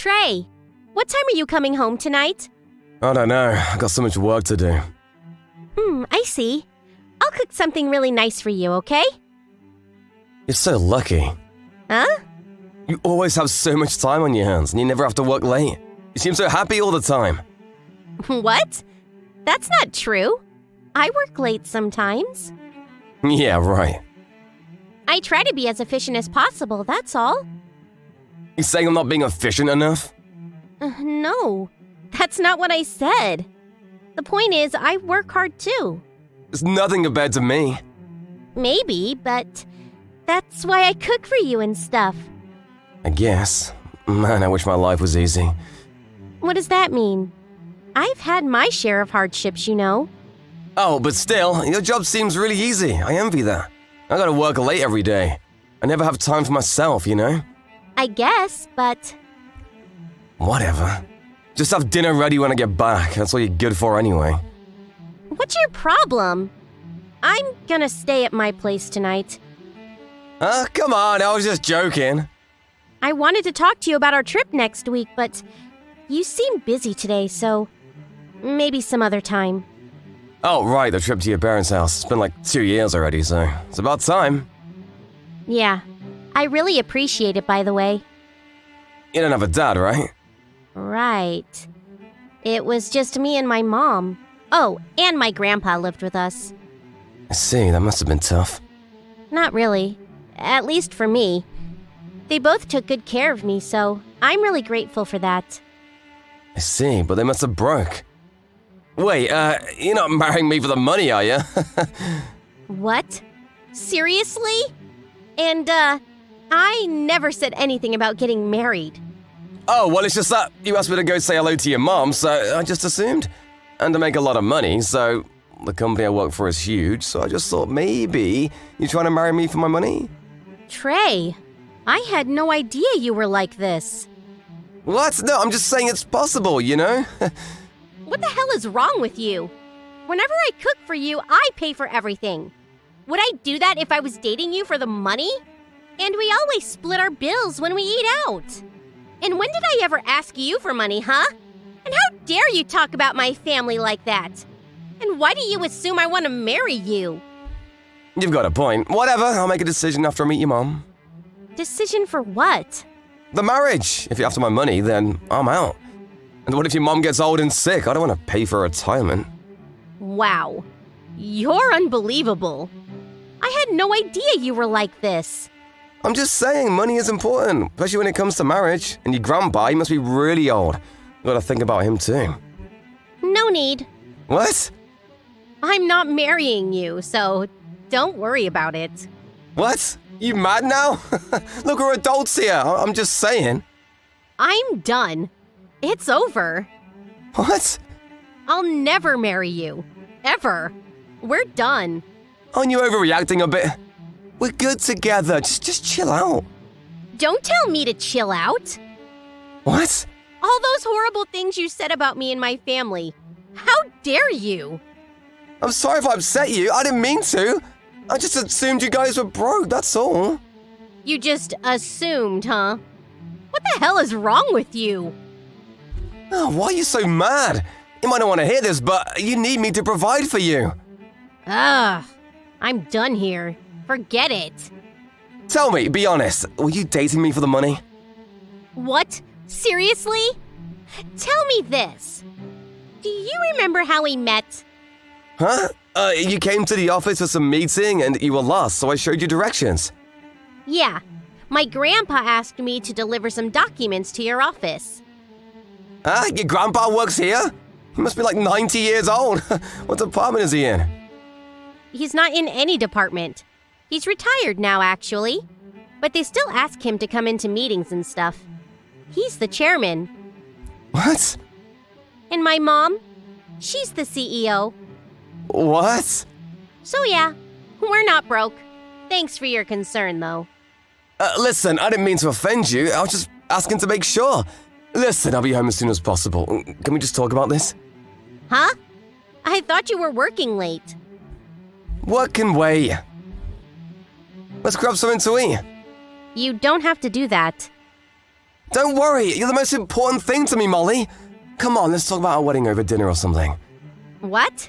Trey, what time are you coming home tonight? I don't know. I got so much work to do. I see. I'll cook something really nice for you, okay? You're so lucky. Huh? You always have so much time on your hands and you never have to work late. You seem so happy all the time. What? That's not true. I work late sometimes. Yeah, right. I try to be as efficient as possible, that's all. You saying I'm not being efficient enough? No, that's not what I said. The point is, I work hard too. It's nothing compared to me. Maybe, but that's why I cook for you and stuff. I guess. Man, I wish my life was easy. What does that mean? I've had my share of hardships, you know. Oh, but still, your job seems really easy. I envy that. I gotta work late every day. I never have time for myself, you know? I guess, but... Whatever. Just have dinner ready when I get back. That's all you're good for anyway. What's your problem? I'm gonna stay at my place tonight. Come on, I was just joking. I wanted to talk to you about our trip next week, but you seem busy today, so maybe some other time. Oh, right, the trip to your parents' house. It's been like 2 years already, so it's about time. Yeah, I really appreciate it, by the way. You don't have a dad, right? Right. It was just me and my mom. Oh, and my grandpa lived with us. I see, that must have been tough. Not really. At least for me. They both took good care of me, so I'm really grateful for that. I see, but they must have broke. Wait, you're not marrying me for the money, are you? What? Seriously? And, I never said anything about getting married. Oh, well, it's just that you asked me to go say hello to your mom, so I just assumed. And to make a lot of money, so the company I work for is huge, so I just thought maybe you're trying to marry me for my money? Trey, I had no idea you were like this. What? No, I'm just saying it's possible, you know? What the hell is wrong with you? Whenever I cook for you, I pay for everything. Would I do that if I was dating you for the money? And we always split our bills when we eat out. And when did I ever ask you for money, huh? And how dare you talk about my family like that? And why do you assume I want to marry you? You've got a point. Whatever, I'll make a decision after I meet your mom. Decision for what? The marriage. If you're after my money, then I'm out. And what if your mom gets old and sick? I don't want to pay for retirement. Wow. You're unbelievable. I had no idea you were like this. I'm just saying, money is important, especially when it comes to marriage. And your grandpa, he must be really old. You gotta think about him too. No need. What? I'm not marrying you, so don't worry about it. What? You mad now? Look, we're adults here. I'm just saying. I'm done. It's over. What? I'll never marry you. Ever. We're done. Aren't you overreacting a bit? We're good together. Just chill out. Don't tell me to chill out. What? All those horrible things you said about me and my family. How dare you? I'm sorry if I upset you. I didn't mean to. I just assumed you guys were broke, that's all. You just assumed, huh? What the hell is wrong with you? Oh, why are you so mad? You might not want to hear this, but you need me to provide for you. Ugh. I'm done here. Forget it. Tell me, be honest, were you dating me for the money? What? Seriously? Tell me this. Do you remember how we met? Huh? You came to the office for some meeting and you were lost, so I showed you directions. Yeah. My grandpa asked me to deliver some documents to your office. Huh? Your grandpa works here? He must be like 90 years old. What department is he in? He's not in any department. He's retired now, actually. But they still ask him to come into meetings and stuff. He's the chairman. What? And my mom? She's the CEO. What? So yeah, we're not broke. Thanks for your concern, though. Listen, I didn't mean to offend you. I was just asking to make sure. Listen, I'll be home as soon as possible. Can we just talk about this? Huh? I thought you were working late. What can wait? Let's grab something to eat. You don't have to do that. Don't worry, you're the most important thing to me, Molly. Come on, let's talk about our wedding over dinner or something. What?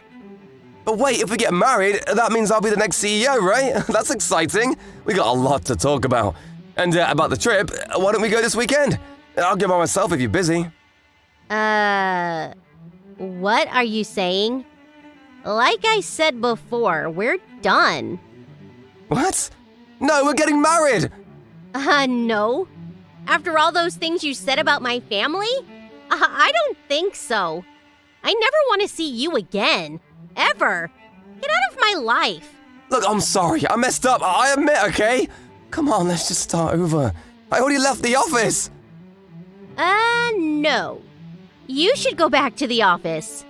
But wait, if we get married, that means I'll be the next CEO, right? That's exciting. We got a lot to talk about. And about the trip, why don't we go this weekend? I'll go by myself if you're busy. What are you saying? Like I said before, we're done. What? No, we're getting married! No. After all those things you said about my family? I don't think so. I never want to see you again. Ever. Get out of my life. Look, I'm sorry. I messed up. I admit, okay? Come on, let's just start over. I already left the office. No. You should go back to the office.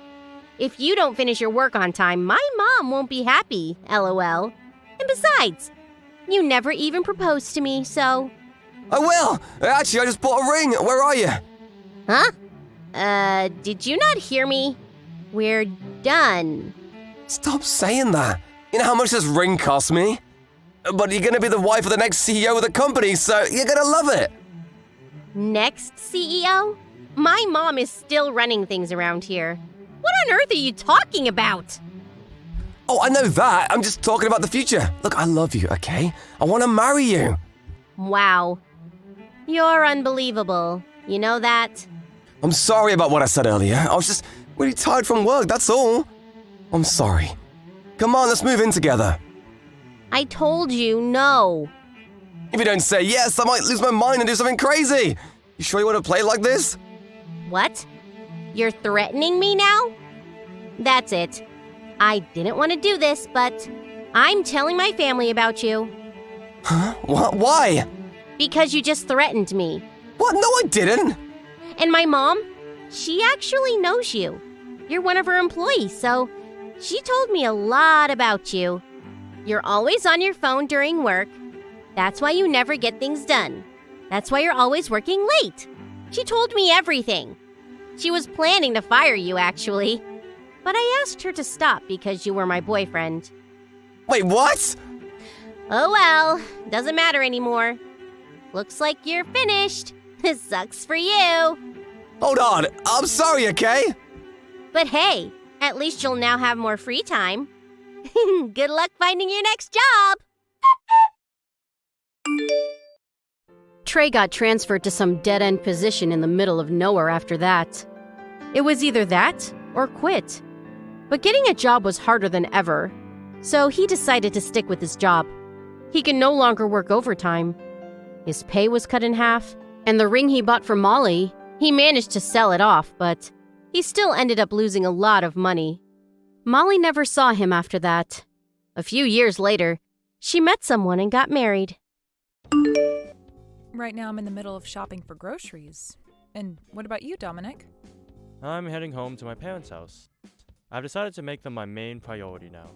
If you don't finish your work on time, my mom won't be happy, LOL. And besides, you never even proposed to me, so... I will. Actually, I just bought a ring. Where are you? Huh? Did you not hear me? We're done. Stop saying that. You know how much this ring cost me? But you're gonna be the wife of the next CEO of the company, so you're gonna love it. Next CEO? My mom is still running things around here. What on earth are you talking about? Oh, I know that. I'm just talking about the future. Look, I love you, okay? I want to marry you. Wow. You're unbelievable. You know that? I'm sorry about what I said earlier. I was just really tired from work, that's all. I'm sorry. Come on, let's move in together. I told you no. If you don't say yes, I might lose my mind and do something crazy. You sure you want to play like this? What? You're threatening me now? That's it. I didn't want to do this, but I'm telling my family about you. Huh? What? Why? Because you just threatened me. What? No, I didn't. And my mom, she actually knows you. You're one of her employees, so she told me a lot about you. You're always on your phone during work. That's why you never get things done. That's why you're always working late. She told me everything. She was planning to fire you, actually. But I asked her to stop because you were my boyfriend. Wait, what? Oh well, doesn't matter anymore. Looks like you're finished. This sucks for you. Hold on, I'm sorry, okay? But hey, at least you'll now have more free time. Good luck finding your next job. Trey got transferred to some dead-end position in the middle of nowhere after that. It was either that or quit. But getting a job was harder than ever, so he decided to stick with his job. He could no longer work overtime. His pay was cut in half, and the ring he bought for Molly, he managed to sell it off, but he still ended up losing a lot of money. Molly never saw him after that. A few years later, she met someone and got married. Right now I'm in the middle of shopping for groceries. And what about you, Dominic? I'm heading home to my parents' house. I've decided to make them my main priority now.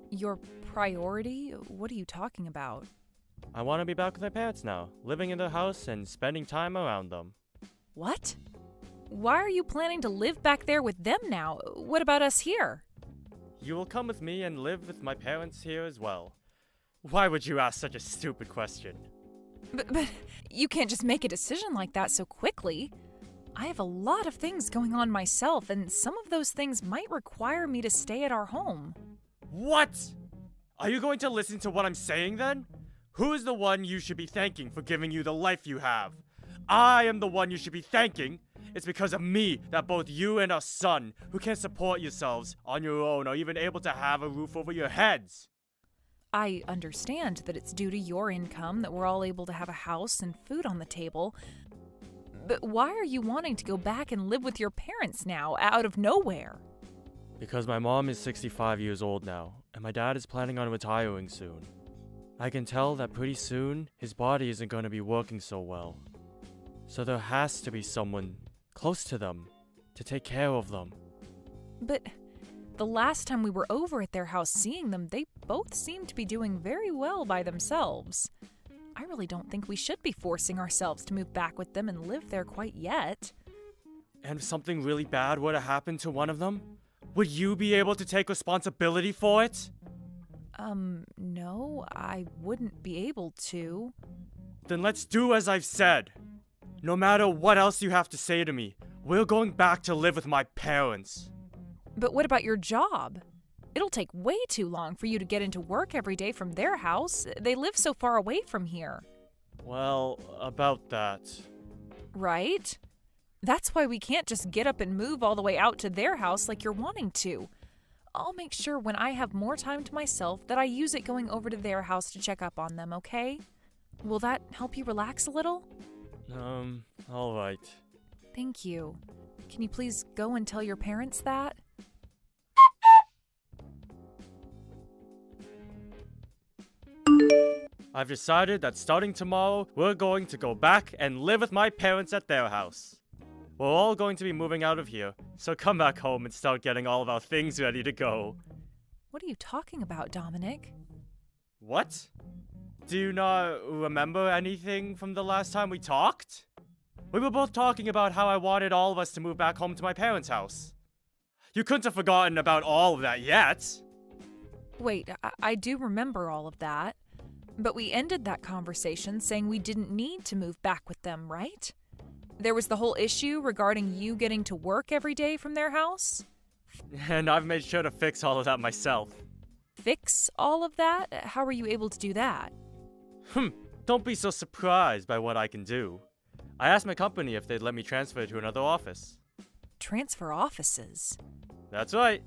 Your priority? What are you talking about? I want to be back with my parents now, living in their house and spending time around them. What? Why are you planning to live back there with them now? What about us here? You will come with me and live with my parents here as well. Why would you ask such a stupid question? But you can't just make a decision like that so quickly. I have a lot of things going on myself, and some of those things might require me to stay at our home. What? Are you going to listen to what I'm saying then? Who is the one you should be thanking for giving you the life you have? I am the one you should be thanking. It's because of me that both you and our son, who can't support yourselves on your own, are even able to have a roof over your heads. I understand that it's due to your income that we're all able to have a house and food on the table. But why are you wanting to go back and live with your parents now, out of nowhere? Because my mom is 65 years old now, and my dad is planning on retiring soon. I can tell that pretty soon, his body isn't going to be working so well. So there has to be someone close to them to take care of them. But the last time we were over at their house seeing them, they both seemed to be doing very well by themselves. I really don't think we should be forcing ourselves to move back with them and live there quite yet. And if something really bad were to happen to one of them, would you be able to take responsibility for it? No, I wouldn't be able to. Then let's do as I've said. No matter what else you have to say to me, we're going back to live with my parents. But what about your job? It'll take way too long for you to get into work every day from their house. They live so far away from here. Well, about that. Right? That's why we can't just get up and move all the way out to their house like you're wanting to. I'll make sure when I have more time to myself that I use it going over to their house to check up on them, okay? Will that help you relax a little? Alright. Thank you. Can you please go and tell your parents that? I've decided that starting tomorrow, we're going to go back and live with my parents at their house. We're all going to be moving out of here, so come back home and start getting all of our things ready to go. What are you talking about, Dominic? What? Do you not remember anything from the last time we talked? We were both talking about how I wanted all of us to move back home to my parents' house. You couldn't have forgotten about all of that yet. Wait, I do remember all of that. But we ended that conversation saying we didn't need to move back with them, right? There was the whole issue regarding you getting to work every day from their house. And I've made sure to fix all of that myself. Fix all of that? How were you able to do that? Don't be so surprised by what I can do. I asked my company if they'd let me transfer to another office. Transfer offices? That's right.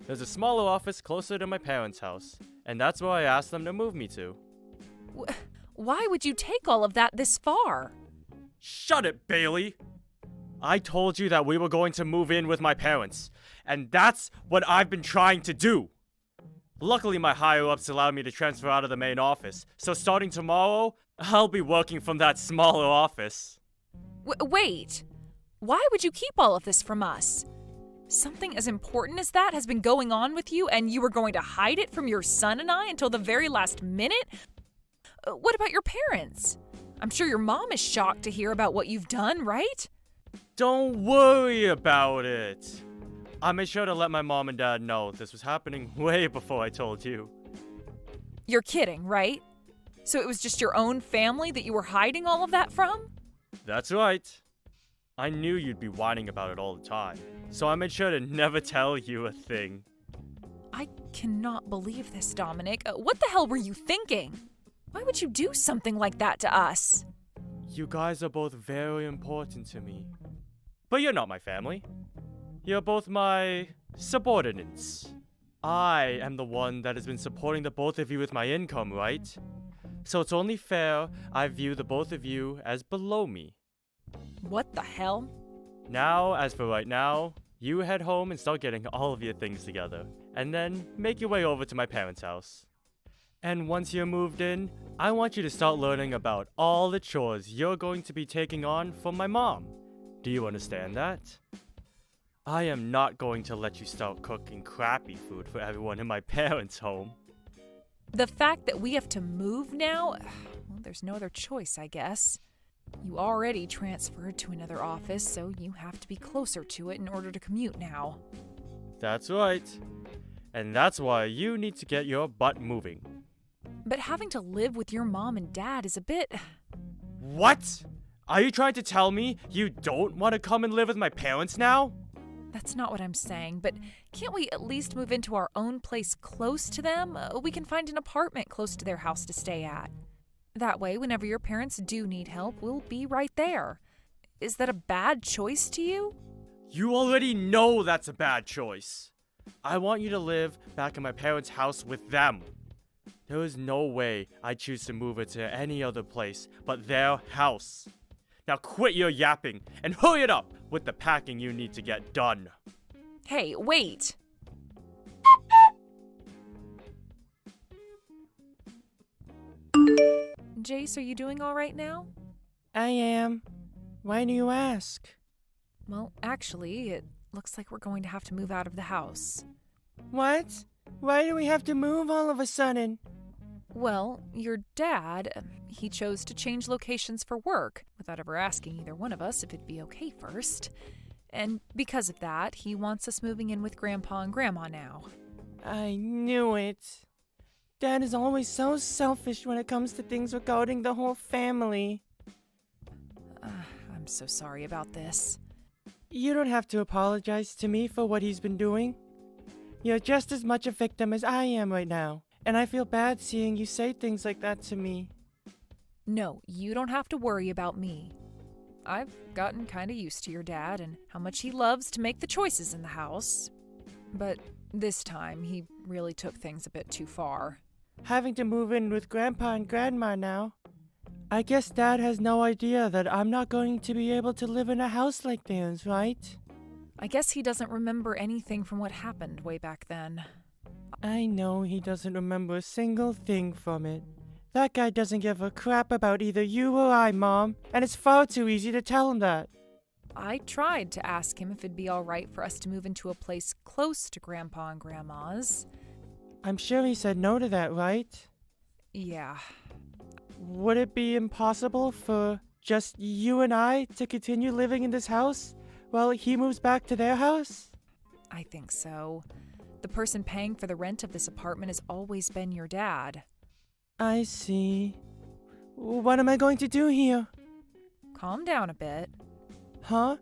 There's a smaller office closer to my parents' house, and that's where I asked them to move me to. Why would you take all of that this far? Shut it, Bailey! I told you that we were going to move in with my parents, and that's what I've been trying to do. Luckily, my higher-ups allowed me to transfer out of the main office, so starting tomorrow, I'll be working from that smaller office. Wait! Why would you keep all of this from us? Something as important as that has been going on with you, and you were going to hide it from your son and I until the very last minute? What about your parents? I'm sure your mom is shocked to hear about what you've done, right? Don't worry about it. I made sure to let my mom and dad know this was happening way before I told you. You're kidding, right? So it was just your own family that you were hiding all of that from? That's right. I knew you'd be whining about it all the time, so I made sure to never tell you a thing. I cannot believe this, Dominic. What the hell were you thinking? Why would you do something like that to us? You guys are both very important to me. But you're not my family. You're both my subordinates. I am the one that has been supporting the both of you with my income, right? So it's only fair I view the both of you as below me. What the hell? Now, as for right now, you head home and start getting all of your things together, and then make your way over to my parents' house. And once you're moved in, I want you to start learning about all the chores you're going to be taking on from my mom. Do you understand that? I am not going to let you start cooking crappy food for everyone in my parents' home. The fact that we have to move now? Well, there's no other choice, I guess. You already transferred to another office, so you have to be closer to it in order to commute now. That's right. And that's why you need to get your butt moving. But having to live with your mom and dad is a bit... What? Are you trying to tell me you don't want to come and live with my parents now? That's not what I'm saying, but can't we at least move into our own place close to them? We can find an apartment close to their house to stay at. That way, whenever your parents do need help, we'll be right there. Is that a bad choice to you? You already know that's a bad choice. I want you to live back in my parents' house with them. There is no way I'd choose to move her to any other place but their house. Now quit your yapping and hurry it up with the packing you need to get done. Hey, wait! Jace, are you doing all right now? I am. Why do you ask? Well, actually, it looks like we're going to have to move out of the house. What? Why do we have to move all of a sudden? Well, your dad, he chose to change locations for work without ever asking either one of us if it'd be okay first. And because of that, he wants us moving in with Grandpa and Grandma now. I knew it. Dad is always so selfish when it comes to things regarding the whole family. I'm so sorry about this. You don't have to apologize to me for what he's been doing. You're just as much a victim as I am right now, and I feel bad seeing you say things like that to me. No, you don't have to worry about me. I've gotten kind of used to your dad and how much he loves to make the choices in the house. But this time, he really took things a bit too far. Having to move in with Grandpa and Grandma now. I guess Dad has no idea that I'm not going to be able to live in a house like theirs, right? I guess he doesn't remember anything from what happened way back then. I know he doesn't remember a single thing from it. That guy doesn't give a crap about either you or I, Mom, and it's far too easy to tell him that. I tried to ask him if it'd be all right for us to move into a place close to Grandpa and Grandma's. I'm sure he said no to that, right? Yeah. Would it be impossible for just you and I to continue living in this house while he moves back to their house? I think so. The person paying for the rent of this apartment has always been your dad. I see. What am I going to do here? Calm down a bit. Huh?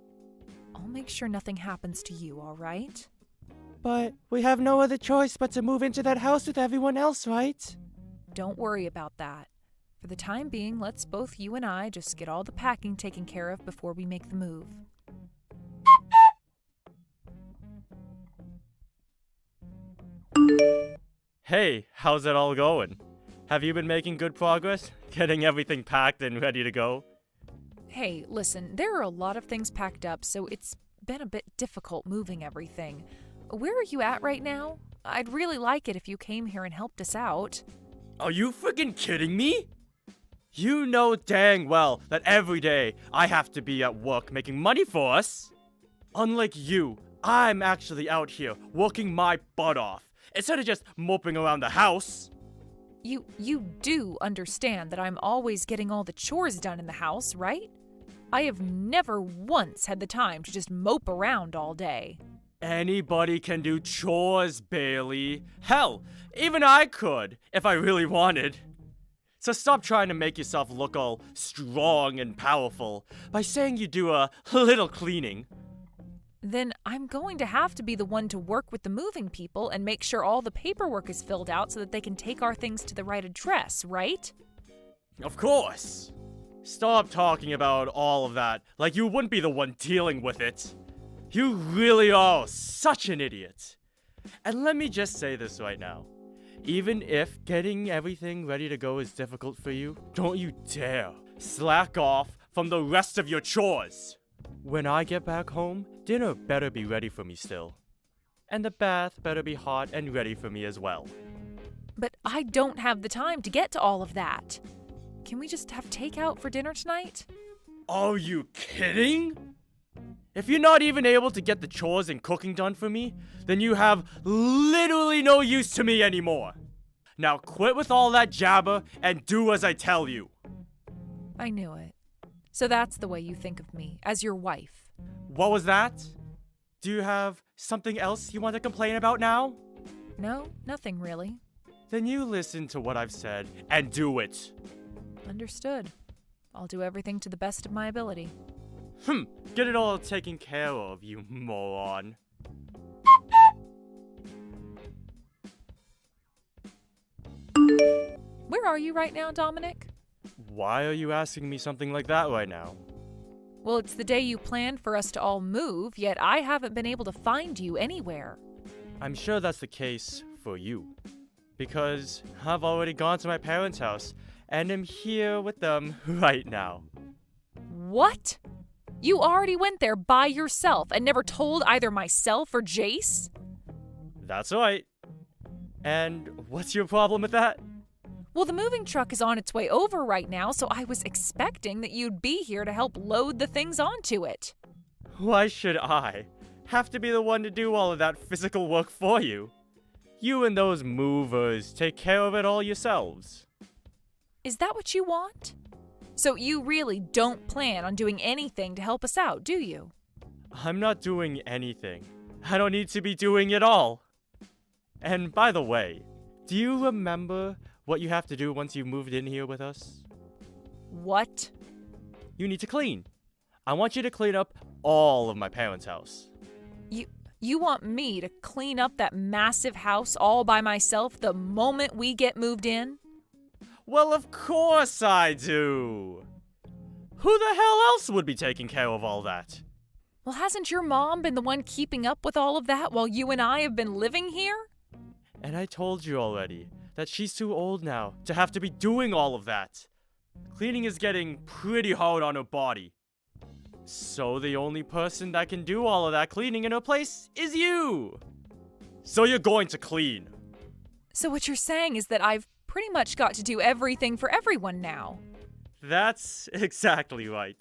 I'll make sure nothing happens to you, all right? But we have no other choice but to move into that house with everyone else, right? Don't worry about that. For the time being, let's both you and I just get all the packing taken care of before we make the move. Hey, how's it all going? Have you been making good progress? Getting everything packed and ready to go? Hey, listen, there are a lot of things packed up, so it's been a bit difficult moving everything. Where are you at right now? I'd really like it if you came here and helped us out. Are you freaking kidding me? You know dang well that every day I have to be at work making money for us. Unlike you, I'm actually out here working my butt off instead of just moping around the house. You do understand that I'm always getting all the chores done in the house, right? I have never once had the time to just mope around all day. Anybody can do chores, Bailey. Hell, even I could, if I really wanted. So stop trying to make yourself look all strong and powerful by saying you do a little cleaning. Then I'm going to have to be the one to work with the moving people and make sure all the paperwork is filled out so that they can take our things to the right address, right? Of course. Stop talking about all of that like you wouldn't be the one dealing with it. You really are such an idiot. And let me just say this right now. Even if getting everything ready to go is difficult for you, don't you dare slack off from the rest of your chores. When I get back home, dinner better be ready for me still. And the bath better be hot and ready for me as well. But I don't have the time to get to all of that. Can we just have takeout for dinner tonight? Are you kidding? If you're not even able to get the chores and cooking done for me, then you have literally no use to me anymore. Now quit with all that jabber and do as I tell you. I knew it. So that's the way you think of me, as your wife. What was that? Do you have something else you want to complain about now? No, nothing really. Then you listen to what I've said and do it. Understood. I'll do everything to the best of my ability. Get it all taken care of, you moron. Where are you right now, Dominic? Why are you asking me something like that right now? Well, it's the day you planned for us to all move, yet I haven't been able to find you anywhere. I'm sure that's the case for you. Because I've already gone to my parents' house and am here with them right now. What? You already went there by yourself and never told either myself or Jace? That's right. And what's your problem with that? Well, the moving truck is on its way over right now, so I was expecting that you'd be here to help load the things onto it. Why should I have to be the one to do all of that physical work for you? You and those movers take care of it all yourselves. Is that what you want? So you really don't plan on doing anything to help us out, do you? I'm not doing anything. I don't need to be doing it all. And by the way, do you remember what you have to do once you've moved in here with us? What? You need to clean. I want you to clean up all of my parents' house. You want me to clean up that massive house all by myself the moment we get moved in? Well, of course I do. Who the hell else would be taking care of all that? Well, hasn't your mom been the one keeping up with all of that while you and I have been living here? And I told you already that she's too old now to have to be doing all of that. Cleaning is getting pretty hard on her body. So the only person that can do all of that cleaning in her place is you. So you're going to clean. So what you're saying is that I've pretty much got to do everything for everyone now. That's exactly right.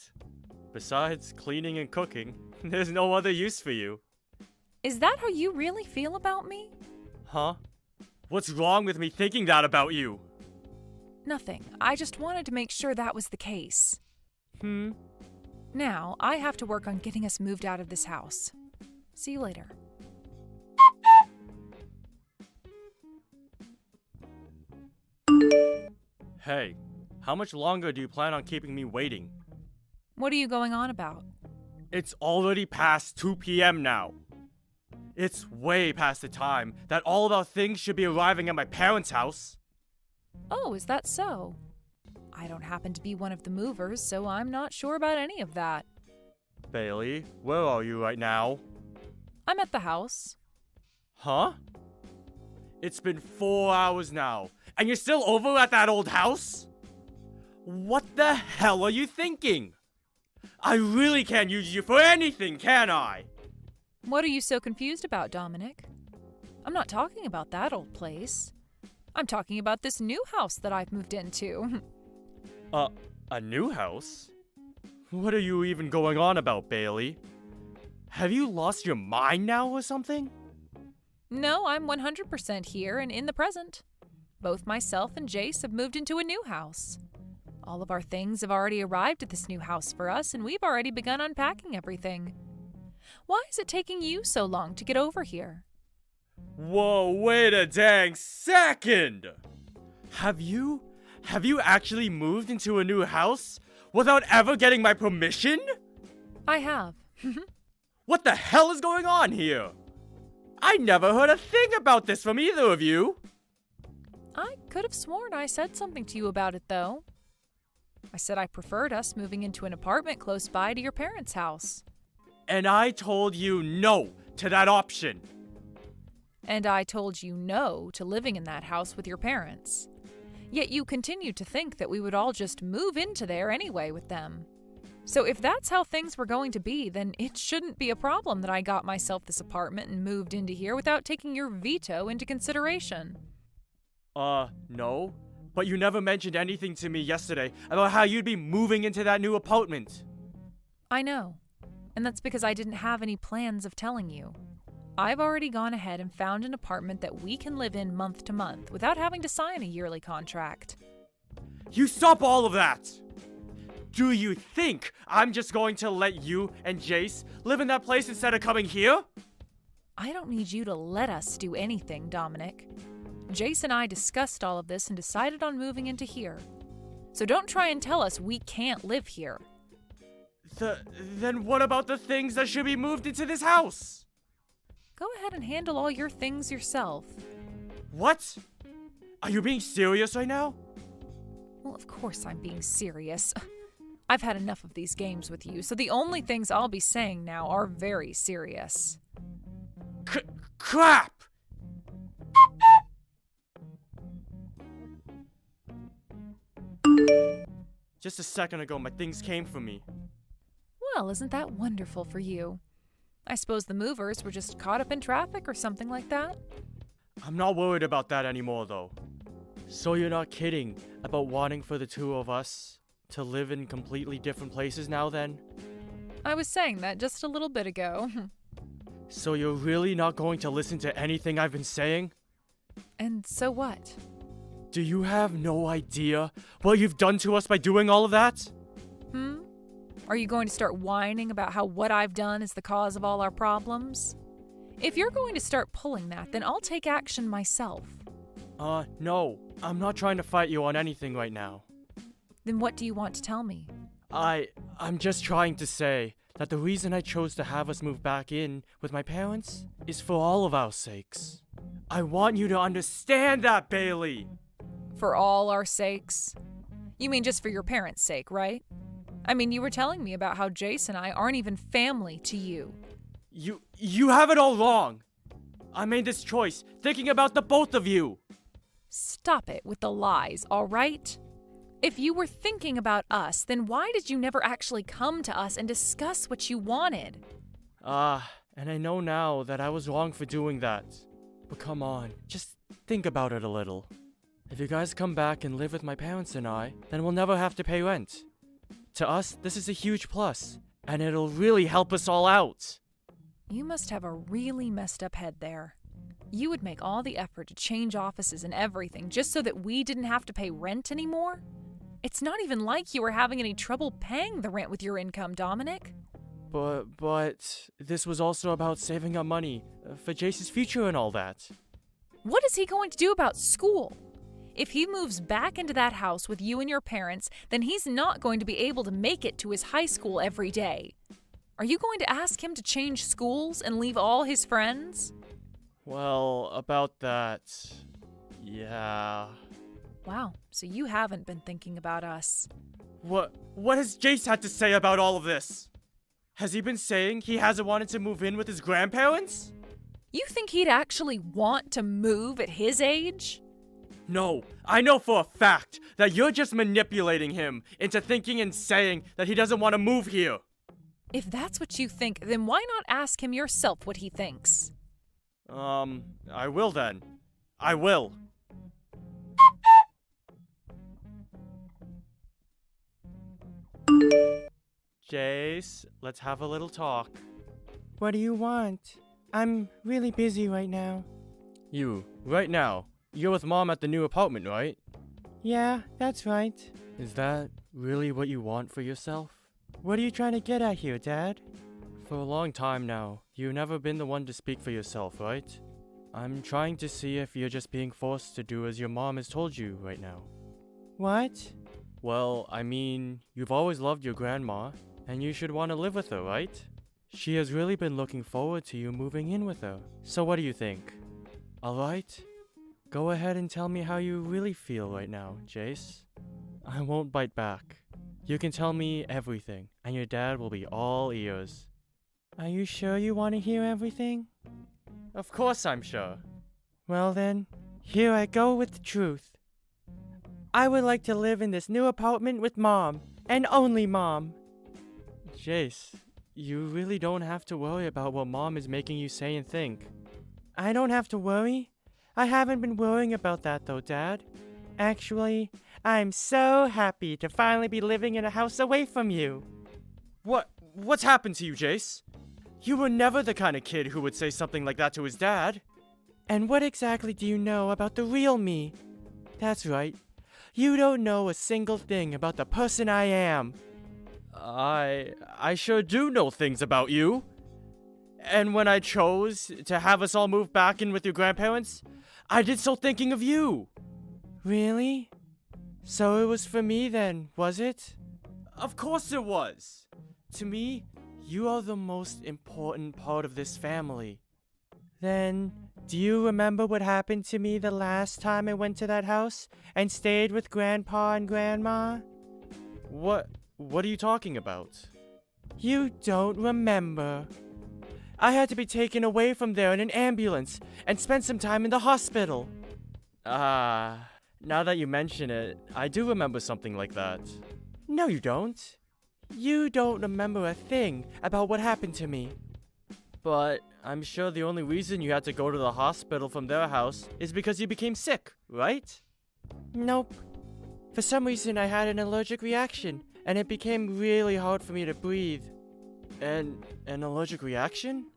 Besides cleaning and cooking, there's no other use for you. Is that how you really feel about me? Huh? What's wrong with me thinking that about you? Nothing. I just wanted to make sure that was the case. Now, I have to work on getting us moved out of this house. See you later. Hey, how much longer do you plan on keeping me waiting? What are you going on about? It's already past 2 p.m. now. It's way past the time that all of our things should be arriving at my parents' house. Oh, is that so? I don't happen to be one of the movers, so I'm not sure about any of that. Bailey, where are you right now? I'm at the house. Huh? It's been 4 hours now, and you're still over at that old house? What the hell are you thinking? I really can't use you for anything, can I? What are you so confused about, Dominic? I'm not talking about that old place. I'm talking about this new house that I've moved into. A new house? What are you even going on about, Bailey? Have you lost your mind now or something? No, I'm 100% here and in the present. Both myself and Jace have moved into a new house. All of our things have already arrived at this new house for us, and we've already begun unpacking everything. Why is it taking you so long to get over here? Whoa, wait a dang second! Have you actually moved into a new house without ever getting my permission? I have. What the hell is going on here? I never heard a thing about this from either of you. I could have sworn I said something to you about it, though. I said I preferred us moving into an apartment close by to your parents' house. And I told you no to that option. And I told you no to living in that house with your parents. Yet you continued to think that we would all just move into there anyway with them. So if that's how things were going to be, then it shouldn't be a problem that I got myself this apartment and moved into here without taking your veto into consideration. No. But you never mentioned anything to me yesterday about how you'd be moving into that new apartment. I know. And that's because I didn't have any plans of telling you. I've already gone ahead and found an apartment that we can live in month to month without having to sign a yearly contract. You stop all of that! Do you think I'm just going to let you and Jace live in that place instead of coming here? I don't need you to let us do anything, Dominic. Jace and I discussed all of this and decided on moving into here. So don't try and tell us we can't live here. Then what about the things that should be moved into this house? Go ahead and handle all your things yourself. What? Are you being serious right now? Well, of course I'm being serious. I've had enough of these games with you, so the only things I'll be saying now are very serious. Crap! Just a second ago, my things came for me. Well, isn't that wonderful for you? I suppose the movers were just caught up in traffic or something like that? I'm not worried about that anymore, though. So you're not kidding about wanting for the two of us to live in completely different places now, then? I was saying that just a little bit ago. So you're really not going to listen to anything I've been saying? And so what? Do you have no idea what you've done to us by doing all of that? Are you going to start whining about how what I've done is the cause of all our problems? If you're going to start pulling that, then I'll take action myself. No. I'm not trying to fight you on anything right now. Then what do you want to tell me? I'm just trying to say that the reason I chose to have us move back in with my parents is for all of our sakes. I want you to understand that, Bailey! For all our sakes? You mean just for your parents' sake, right? I mean, you were telling me about how Jace and I aren't even family to you. You have it all wrong! I made this choice thinking about the both of you! Stop it with the lies, all right? If you were thinking about us, then why did you never actually come to us and discuss what you wanted? And I know now that I was wrong for doing that. But come on, just think about it a little. If you guys come back and live with my parents and I, then we'll never have to pay rent. To us, this is a huge plus, and it'll really help us all out. You must have a really messed up head there. You would make all the effort to change offices and everything just so that we didn't have to pay rent anymore? It's not even like you were having any trouble paying the rent with your income, Dominic. But this was also about saving up money for Jace's future and all that. What is he going to do about school? If he moves back into that house with you and your parents, then he's not going to be able to make it to his high school every day. Are you going to ask him to change schools and leave all his friends? Well, about that, yeah. Wow, so you haven't been thinking about us. What has Jace had to say about all of this? Has he been saying he hasn't wanted to move in with his grandparents? You think he'd actually want to move at his age? No, I know for a fact that you're just manipulating him into thinking and saying that he doesn't want to move here. If that's what you think, then why not ask him yourself what he thinks? I will then. I will. Jace, let's have a little talk. What do you want? I'm really busy right now. Right now? You're with Mom at the new apartment, right? Yeah, that's right. Is that really what you want for yourself? What are you trying to get at here, Dad? For a long time now, you've never been the one to speak for yourself, right? I'm trying to see if you're just being forced to do as your mom has told you right now. What? Well, I mean, you've always loved your grandma, and you should want to live with her, right? She has really been looking forward to you moving in with her. So what do you think? Alright? Go ahead and tell me how you really feel right now, Jace. I won't bite back. You can tell me everything, and your dad will be all ears. Are you sure you want to hear everything? Of course I'm sure. Well then, here I go with the truth. I would like to live in this new apartment with Mom, and only Mom. Jace, you really don't have to worry about what Mom is making you say and think. I don't have to worry? I haven't been worrying about that though, Dad. Actually, I'm so happy to finally be living in a house away from you. What's happened to you, Jace? You were never the kind of kid who would say something like that to his dad. And what exactly do you know about the real me? That's right. You don't know a single thing about the person I am. I sure do know things about you. And when I chose to have us all move back in with your grandparents, I did so thinking of you. Really? So it was for me then, was it? Of course it was. To me, you are the most important part of this family. Then, do you remember what happened to me the last time I went to that house and stayed with Grandpa and Grandma? What are you talking about? You don't remember. I had to be taken away from there in an ambulance and spent some time in the hospital. Now that you mention it, I do remember something like that. No, you don't. You don't remember a thing about what happened to me. But I'm sure the only reason you had to go to the hospital from their house is because you became sick, right? Nope. For some reason I had an allergic reaction, and it became really hard for me to breathe. An allergic reaction?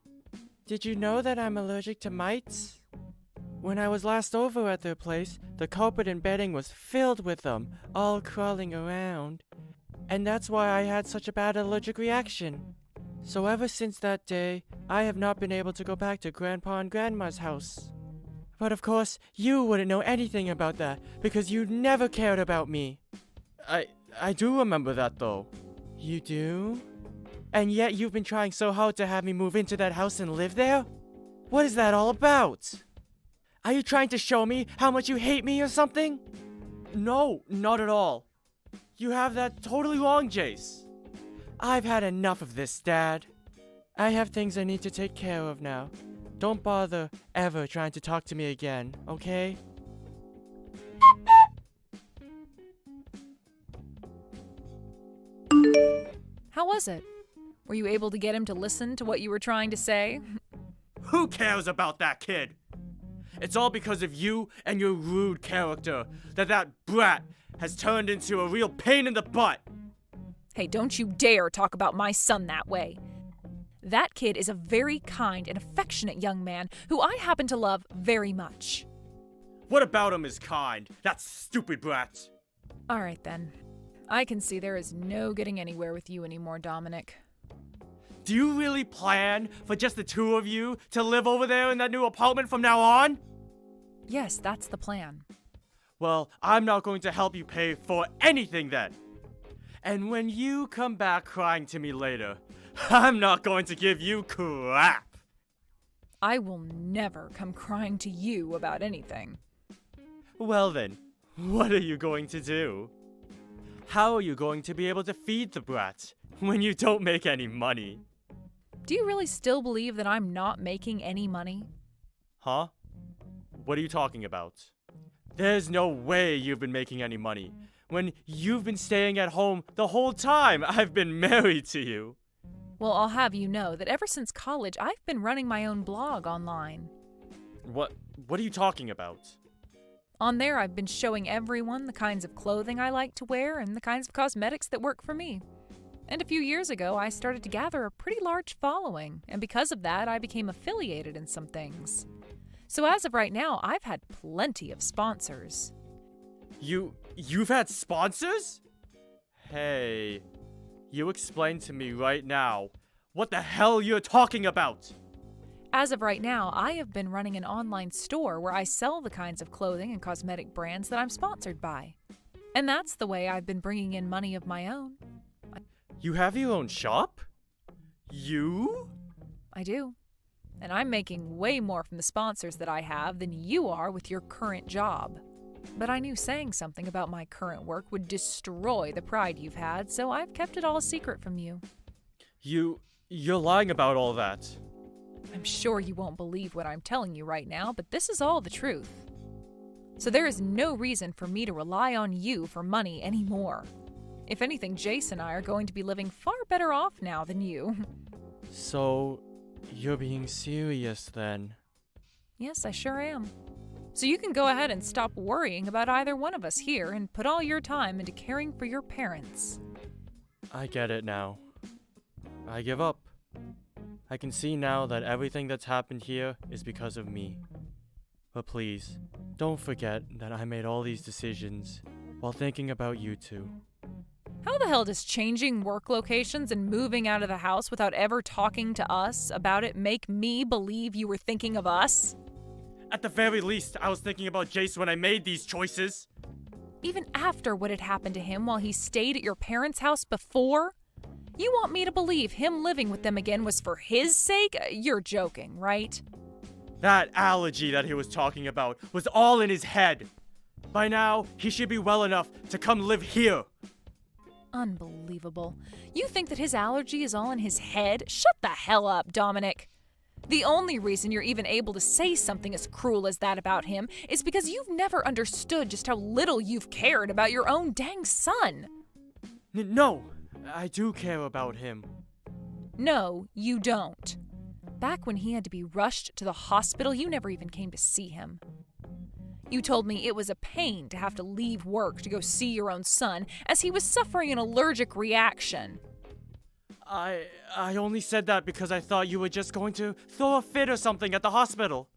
Did you know that I'm allergic to mites? When I was last over at their place, the carpet and bedding was filled with them, all crawling around. And that's why I had such a bad allergic reaction. So ever since that day, I have not been able to go back to Grandpa and Grandma's house. But of course, you wouldn't know anything about that, because you never cared about me. I do remember that though. You do? And yet you've been trying so hard to have me move into that house and live there? What is that all about? Are you trying to show me how much you hate me or something? No, not at all. You have that totally wrong, Jace. I've had enough of this, Dad. I have things I need to take care of now. Don't bother ever trying to talk to me again, okay? How was it? Were you able to get him to listen to what you were trying to say? Who cares about that kid? It's all because of you and your rude character that brat has turned into a real pain in the butt. Hey, don't you dare talk about my son that way. That kid is a very kind and affectionate young man who I happen to love very much. What about him is kind? That stupid brat. All right, then. I can see there is no getting anywhere with you anymore, Dominic. Do you really plan for just the two of you to live over there in that new apartment from now on? Yes, that's the plan. Well, I'm not going to help you pay for anything then. And when you come back crying to me later, I'm not going to give you crap. I will never come crying to you about anything. Well then, what are you going to do? How are you going to be able to feed the brat when you don't make any money? Do you really still believe that I'm not making any money? Huh? What are you talking about? There's no way you've been making any money when you've been staying at home the whole time I've been married to you. Well, I'll have you know that ever since college, I've been running my own blog online. What are you talking about? On there, I've been showing everyone the kinds of clothing I like to wear and the kinds of cosmetics that work for me. And a few years ago, I started to gather a pretty large following, and because of that, I became affiliated in some things. So as of right now, I've had plenty of sponsors. You've had sponsors? Hey, you explain to me right now what the hell you're talking about. As of right now, I have been running an online store where I sell the kinds of clothing and cosmetic brands that I'm sponsored by. And that's the way I've been bringing in money of my own. You have your own shop? You? I do. And I'm making way more from the sponsors that I have than you are with your current job. But I knew saying something about my current work would destroy the pride you've had, so I've kept it all a secret from you. You're lying about all that. I'm sure you won't believe what I'm telling you right now, but this is all the truth. So there is no reason for me to rely on you for money anymore. If anything, Jace and I are going to be living far better off now than you. So, you're being serious then? Yes, I sure am. So you can go ahead and stop worrying about either one of us here and put all your time into caring for your parents. I get it now. I give up. I can see now that everything that's happened here is because of me. But please, don't forget that I made all these decisions while thinking about you two. How the hell does changing work locations and moving out of the house without ever talking to us about it make me believe you were thinking of us? At the very least, I was thinking about Jace when I made these choices. Even after what had happened to him while he stayed at your parents' house before? You want me to believe him living with them again was for his sake? You're joking, right? That allergy that he was talking about was all in his head. By now, he should be well enough to come live here. Unbelievable. You think that his allergy is all in his head? Shut the hell up, Dominic. The only reason you're even able to say something as cruel as that about him is because you've never understood just how little you've cared about your own dang son. No, I do care about him. No, you don't. Back when he had to be rushed to the hospital, you never even came to see him. You told me it was a pain to have to leave work to go see your own son as he was suffering an allergic reaction. I only said that because I thought you were just going to throw a fit or something at the hospital.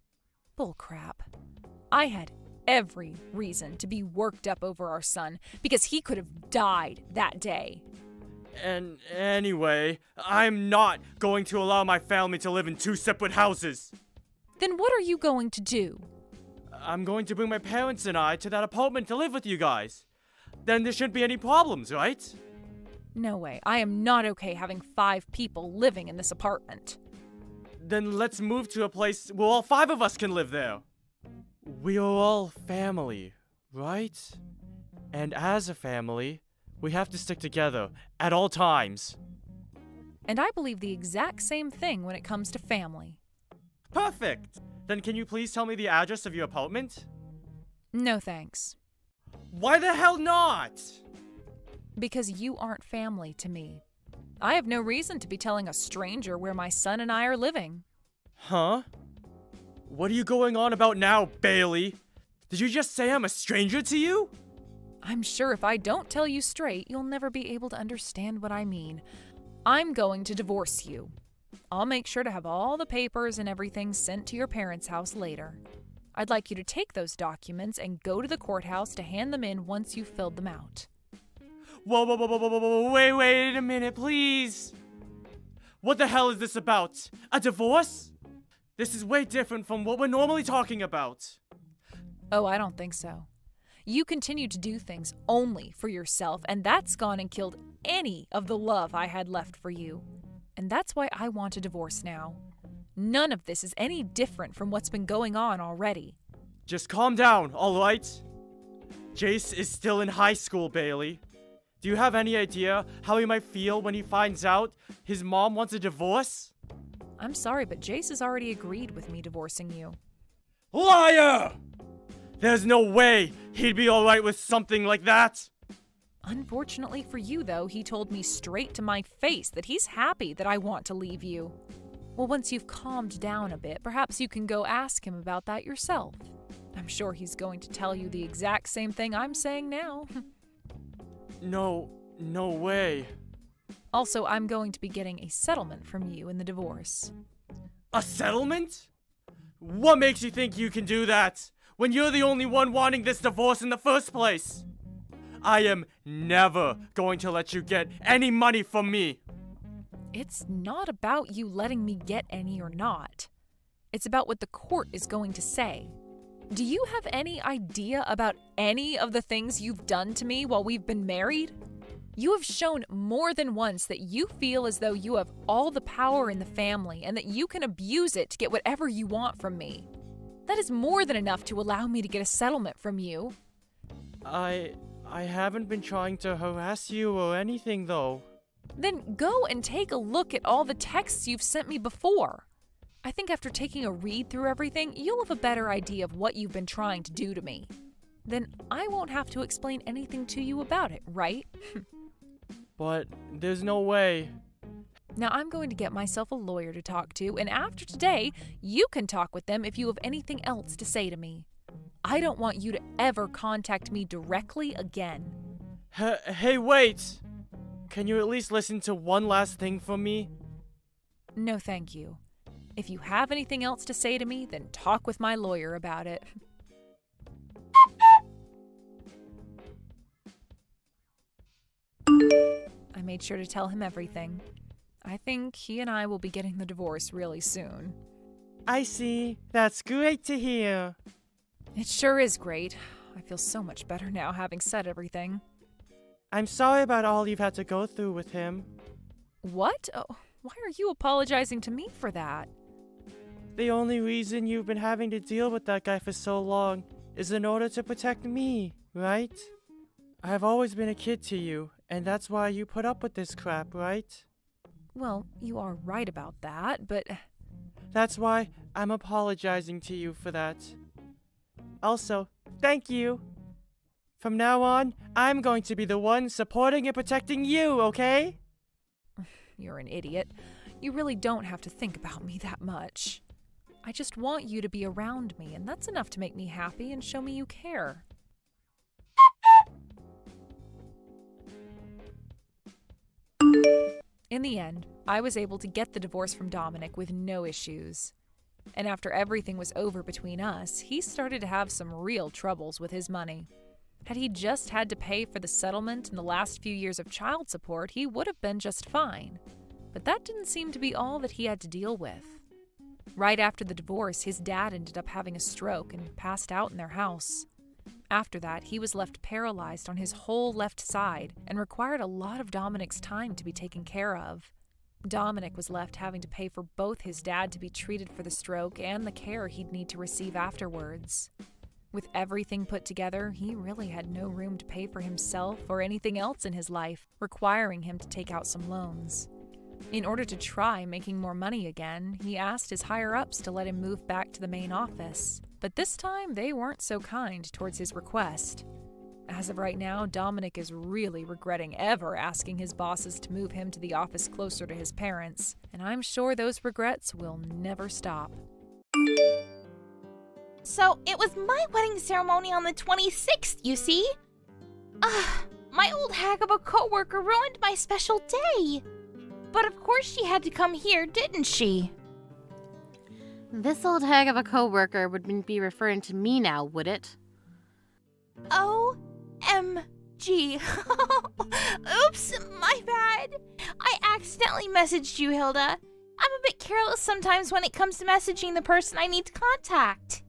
Bullcrap. I had every reason to be worked up over our son because he could have died that day. And anyway, I'm not going to allow my family to live in two separate houses. Then what are you going to do? I'm going to bring my parents and I to that apartment to live with you guys. Then there shouldn't be any problems, right? No way. I am not okay having 5 people living in this apartment. Then let's move to a place where all 5 of us can live there. We are all family, right? And as a family, we have to stick together at all times. And I believe the exact same thing when it comes to family. Perfect! Then can you please tell me the address of your apartment? No thanks. Why the hell not? Because you aren't family to me. I have no reason to be telling a stranger where my son and I are living. Huh? What are you going on about now, Bailey? Did you just say I'm a stranger to you? I'm sure if I don't tell you straight, you'll never be able to understand what I mean. I'm going to divorce you. I'll make sure to have all the papers and everything sent to your parents' house later. I'd like you to take those documents and go to the courthouse to hand them in once you've filled them out. Whoa, wait a minute, please. What the hell is this about? A divorce? This is way different from what we're normally talking about. Oh, I don't think so. You continue to do things only for yourself, and that's gone and killed any of the love I had left for you. And that's why I want a divorce now. None of this is any different from what's been going on already. Just calm down, alright? Jace is still in high school, Bailey. Do you have any idea how he might feel when he finds out his mom wants a divorce? I'm sorry, but Jace has already agreed with me divorcing you. Liar! There's no way he'd be alright with something like that. Unfortunately for you, though, he told me straight to my face that he's happy that I want to leave you. Well, once you've calmed down a bit, perhaps you can go ask him about that yourself. I'm sure he's going to tell you the exact same thing I'm saying now. No way. Also, I'm going to be getting a settlement from you in the divorce. A settlement? What makes you think you can do that when you're the only one wanting this divorce in the first place? I am never going to let you get any money from me. It's not about you letting me get any or not. It's about what the court is going to say. Do you have any idea about any of the things you've done to me while we've been married? You have shown more than once that you feel as though you have all the power in the family and that you can abuse it to get whatever you want from me. That is more than enough to allow me to get a settlement from you. I haven't been trying to harass you or anything, though. Then go and take a look at all the texts you've sent me before. I think after taking a read through everything, you'll have a better idea of what you've been trying to do to me. Then I won't have to explain anything to you about it, right? But there's no way. Now I'm going to get myself a lawyer to talk to, and after today, you can talk with them if you have anything else to say to me. I don't want you to ever contact me directly again. Hey, wait! Can you at least listen to one last thing from me? No, thank you. If you have anything else to say to me, then talk with my lawyer about it. I made sure to tell him everything. I think he and I will be getting the divorce really soon. I see. That's great to hear. It sure is great. I feel so much better now having said everything. I'm sorry about all you've had to go through with him. What? Oh, why are you apologizing to me for that? The only reason you've been having to deal with that guy for so long is in order to protect me, right? I've always been a kid to you, and that's why you put up with this crap, right? Well, you are right about that, but... That's why I'm apologizing to you for that. Also, thank you. From now on, I'm going to be the one supporting and protecting you, okay? You're an idiot. You really don't have to think about me that much. I just want you to be around me, and that's enough to make me happy and show me you care. In the end, I was able to get the divorce from Dominic with no issues. And after everything was over between us, he started to have some real troubles with his money. Had he just had to pay for the settlement and the last few years of child support, he would have been just fine. But that didn't seem to be all that he had to deal with. Right after the divorce, his dad ended up having a stroke and passed out in their house. After that, he was left paralyzed on his whole left side and required a lot of Dominic's time to be taken care of. Dominic was left having to pay for both his dad to be treated for the stroke and the care he'd need to receive afterwards. With everything put together, he really had no room to pay for himself or anything else in his life, requiring him to take out some loans. In order to try making more money again, he asked his higher-ups to let him move back to the main office. But this time, they weren't so kind towards his request. As of right now, Dominic is really regretting ever asking his bosses to move him to the office closer to his parents, and I'm sure those regrets will never stop. So, it was my wedding ceremony on the 26th, you see? My old hag of a coworker ruined my special day. But of course she had to come here, didn't she? This old hag of a coworker wouldn't be referring to me now, would it? OMG. Oops, my bad. I accidentally messaged you, Hilda. I'm a bit careless sometimes when it comes to messaging the person I need to contact.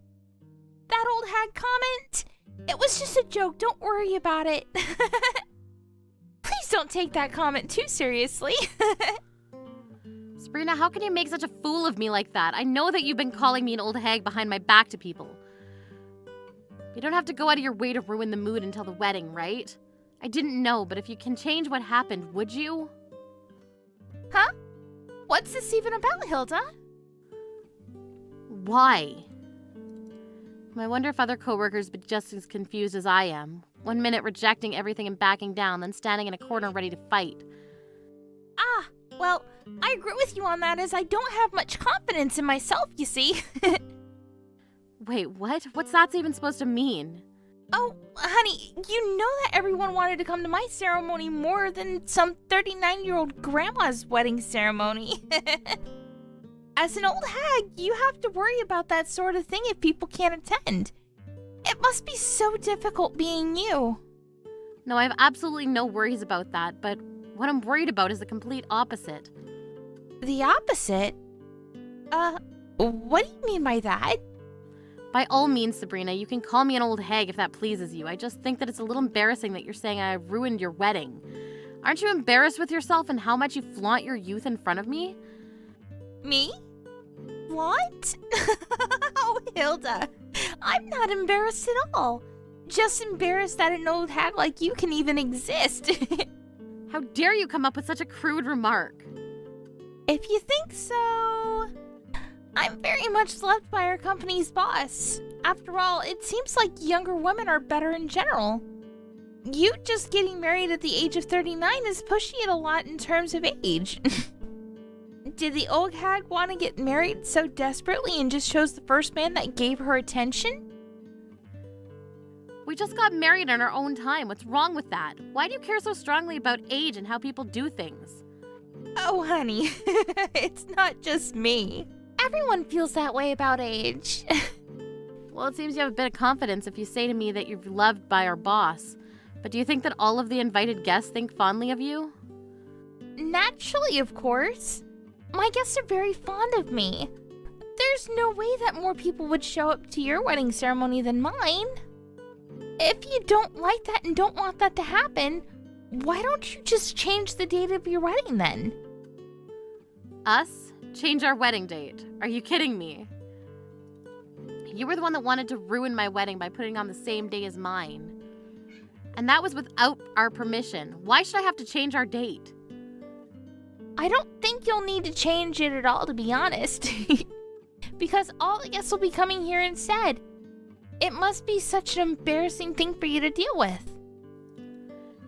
That old hag comment? It was just a joke, don't worry about it. Please don't take that comment too seriously. Sabrina, how can you make such a fool of me like that? I know that you've been calling me an old hag behind my back to people. You don't have to go out of your way to ruin the mood until the wedding, right? I didn't know, but if you can change what happened, would you? Huh? What's this even about, Hilda? Why? I wonder if other coworkers would be just as confused as I am. 1 minute rejecting everything and backing down, then standing in a corner ready to fight. Well, I agree with you on that as I don't have much confidence in myself, you see. Wait, what? What's that even supposed to mean? Oh, honey, you know that everyone wanted to come to my ceremony more than some 39-year-old grandma's wedding ceremony. As an old hag, you have to worry about that sort of thing if people can't attend. It must be so difficult being you. No, I have absolutely no worries about that, but what I'm worried about is the complete opposite. The opposite? What do you mean by that? By all means, Sabrina, you can call me an old hag if that pleases you. I just think that it's a little embarrassing that you're saying I ruined your wedding. Aren't you embarrassed with yourself and how much you flaunt your youth in front of me? Me? What? Oh, Hilda, I'm not embarrassed at all. Just embarrassed that an old hag like you can even exist. How dare you come up with such a crude remark? If you think so, I'm very much loved by our company's boss. After all, it seems like younger women are better in general. You just getting married at the age of 39 is pushing it a lot in terms of age. Did the old hag want to get married so desperately and just chose the first man that gave her attention? We just got married on our own time. What's wrong with that? Why do you care so strongly about age and how people do things? Oh, honey, it's not just me. Everyone feels that way about age. Well, it seems you have a bit of confidence if you say to me that you're loved by our boss. But do you think that all of the invited guests think fondly of you? Naturally, of course. My guests are very fond of me. There's no way that more people would show up to your wedding ceremony than mine. If you don't like that and don't want that to happen, why don't you just change the date of your wedding then? Us? Change our wedding date? Are you kidding me? You were the one that wanted to ruin my wedding by putting on the same day as mine. And that was without our permission. Why should I have to change our date? I don't think you'll need to change it at all, to be honest. Because all the guests will be coming here instead. It must be such an embarrassing thing for you to deal with.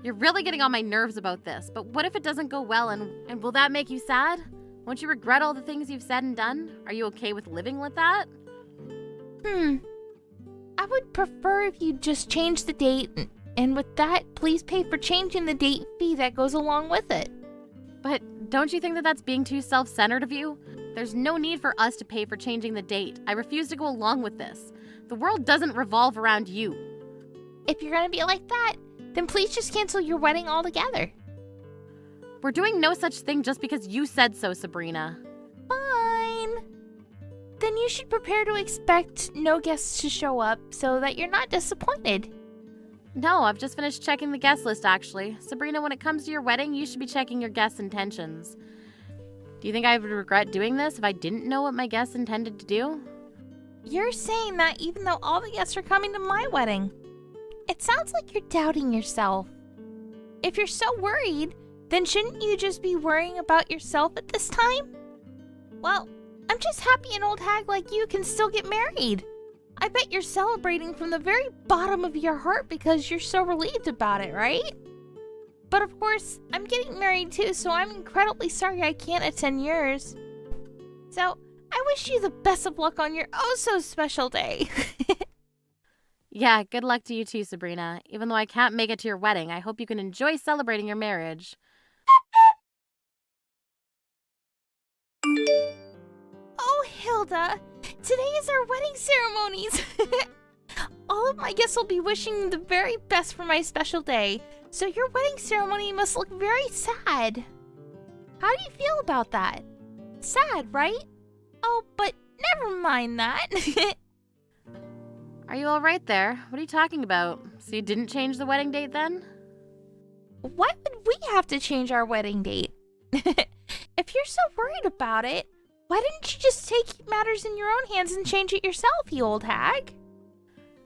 You're really getting on my nerves about this, but what if it doesn't go well and will that make you sad? Won't you regret all the things you've said and done? Are you okay with living with that? I would prefer if you just change the date, and with that, please pay for changing the date fee that goes along with it. But don't you think that that's being too self-centered of you? There's no need for us to pay for changing the date. I refuse to go along with this. The world doesn't revolve around you. If you're gonna be like that, then please just cancel your wedding altogether. We're doing no such thing just because you said so, Sabrina. Fine. Then you should prepare to expect no guests to show up so that you're not disappointed. No, I've just finished checking the guest list, actually. Sabrina, when it comes to your wedding, you should be checking your guests' intentions. Do you think I would regret doing this if I didn't know what my guests intended to do? You're saying that even though all the guests are coming to my wedding. It sounds like you're doubting yourself. If you're so worried, then shouldn't you just be worrying about yourself at this time? Well, I'm just happy an old hag like you can still get married. I bet you're celebrating from the very bottom of your heart because you're so relieved about it, right? But of course, I'm getting married too, so I'm incredibly sorry I can't attend yours. So, I wish you the best of luck on your oh-so-special day. Yeah, good luck to you too, Sabrina. Even though I can't make it to your wedding, I hope you can enjoy celebrating your marriage. Oh, Hilda, today is our wedding ceremonies. All of my guests will be wishing the very best for my special day, so your wedding ceremony must look very sad. How do you feel about that? Sad, right? Oh, but never mind that. Are you all right there? What are you talking about? So you didn't change the wedding date then? Why would we have to change our wedding date? If you're so worried about it, why didn't you just take matters in your own hands and change it yourself, you old hag?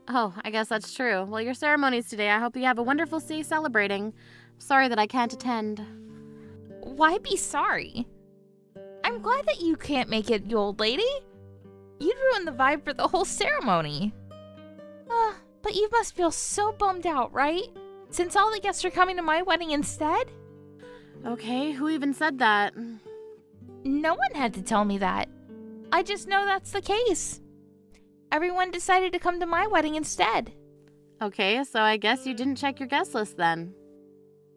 Oh, I guess that's true. Well, your ceremony's today. I hope you have a wonderful day celebrating. Sorry that I can't attend. Why be sorry? I'm glad that you can't make it, you old lady. You'd ruin the vibe for the whole ceremony. But you must feel so bummed out, right? Since all the guests are coming to my wedding instead? Okay, who even said that? No one had to tell me that. I just know that's the case. Everyone decided to come to my wedding instead. Okay, so I guess you didn't check your guest list then.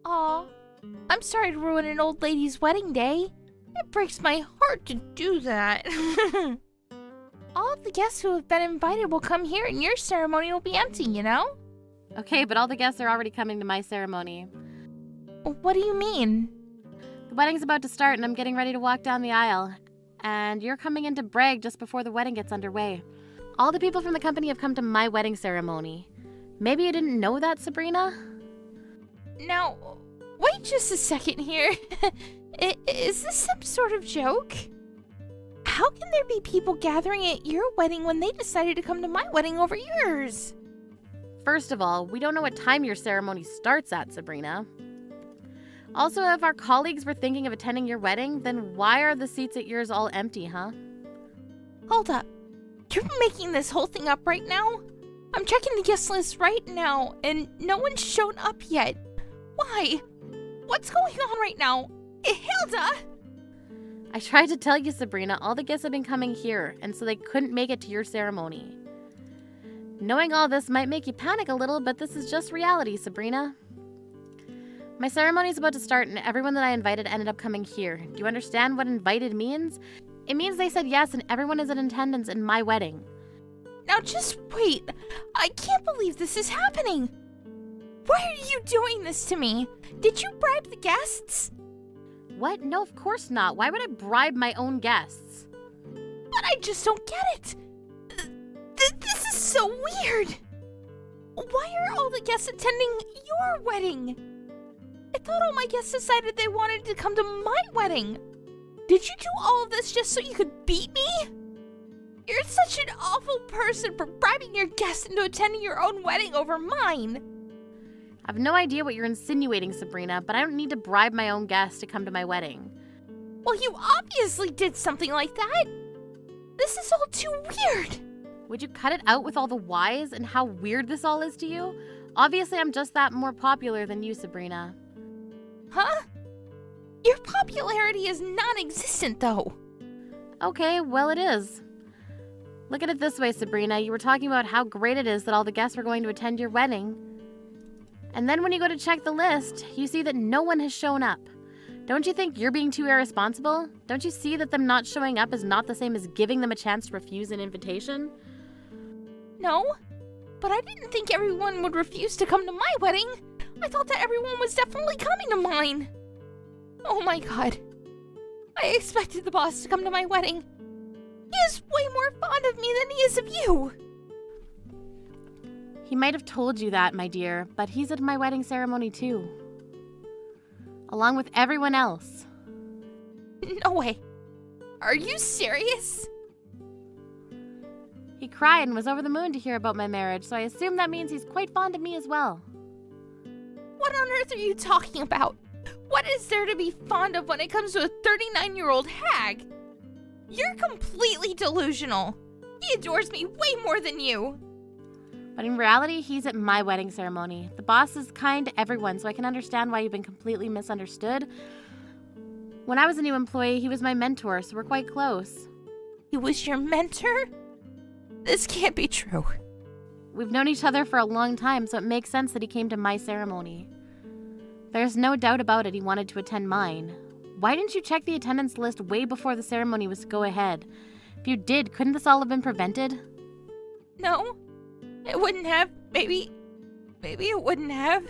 Aw, I'm sorry to ruin an old lady's wedding day. It breaks my heart to do that. All of the guests who have been invited will come here and your ceremony will be empty, you know? Okay, but all the guests are already coming to my ceremony. What do you mean? The wedding's about to start and I'm getting ready to walk down the aisle. And you're coming in to brag just before the wedding gets underway. All the people from the company have come to my wedding ceremony. Maybe you didn't know that, Sabrina? Now, wait just a second here. Is this some sort of joke? How can there be people gathering at your wedding when they decided to come to my wedding over yours? First of all, we don't know what time your ceremony starts at, Sabrina. Also, if our colleagues were thinking of attending your wedding, then why are the seats at yours all empty, huh? Hold up. You're making this whole thing up right now? I'm checking the guest list right now, and no one's shown up yet. Why? What's going on right now? Hilda! I tried to tell you, Sabrina, all the guests have been coming here, and so they couldn't make it to your ceremony. Knowing all this might make you panic a little, but this is just reality, Sabrina. My ceremony's about to start, and everyone that I invited ended up coming here. Do you understand what invited means? It means they said yes, and everyone is in attendance in my wedding. Now just wait. I can't believe this is happening. Why are you doing this to me? Did you bribe the guests? What? No, of course not. Why would I bribe my own guests? But I just don't get it. This is so weird. Why are all the guests attending your wedding? I thought all my guests decided they wanted to come to my wedding. Did you do all of this just so you could beat me? You're such an awful person for bribing your guests into attending your own wedding over mine. I have no idea what you're insinuating, Sabrina, but I don't need to bribe my own guests to come to my wedding. Well, you obviously did something like that. This is all too weird. Would you cut it out with all the whys and how weird this all is to you? Obviously, I'm just that more popular than you, Sabrina. Huh? Your popularity is non-existent, though. Okay, well, it is. Look at it this way, Sabrina. You were talking about how great it is that all the guests were going to attend your wedding. And then when you go to check the list, you see that no one has shown up. Don't you think you're being too irresponsible? Don't you see that them not showing up is not the same as giving them a chance to refuse an invitation? No, but I didn't think everyone would refuse to come to my wedding. I thought that everyone was definitely coming to mine. Oh my god. I expected the boss to come to my wedding. He is way more fond of me than he is of you. He might have told you that, my dear, but he's at my wedding ceremony too. Along with everyone else. No way. Are you serious? He cried and was over the moon to hear about my marriage, so I assume that means he's quite fond of me as well. What on earth are you talking about? What is there to be fond of when it comes to a 39-year-old hag? You're completely delusional. He adores me way more than you. But in reality, he's at my wedding ceremony. The boss is kind to everyone, so I can understand why you've been completely misunderstood. When I was a new employee, he was my mentor, so we're quite close. He was your mentor? This can't be true. We've known each other for a long time, so it makes sense that he came to my ceremony. There's no doubt about it, he wanted to attend mine. Why didn't you check the attendance list way before the ceremony was to go ahead? If you did, couldn't this all have been prevented? No, it wouldn't have. Maybe it wouldn't have.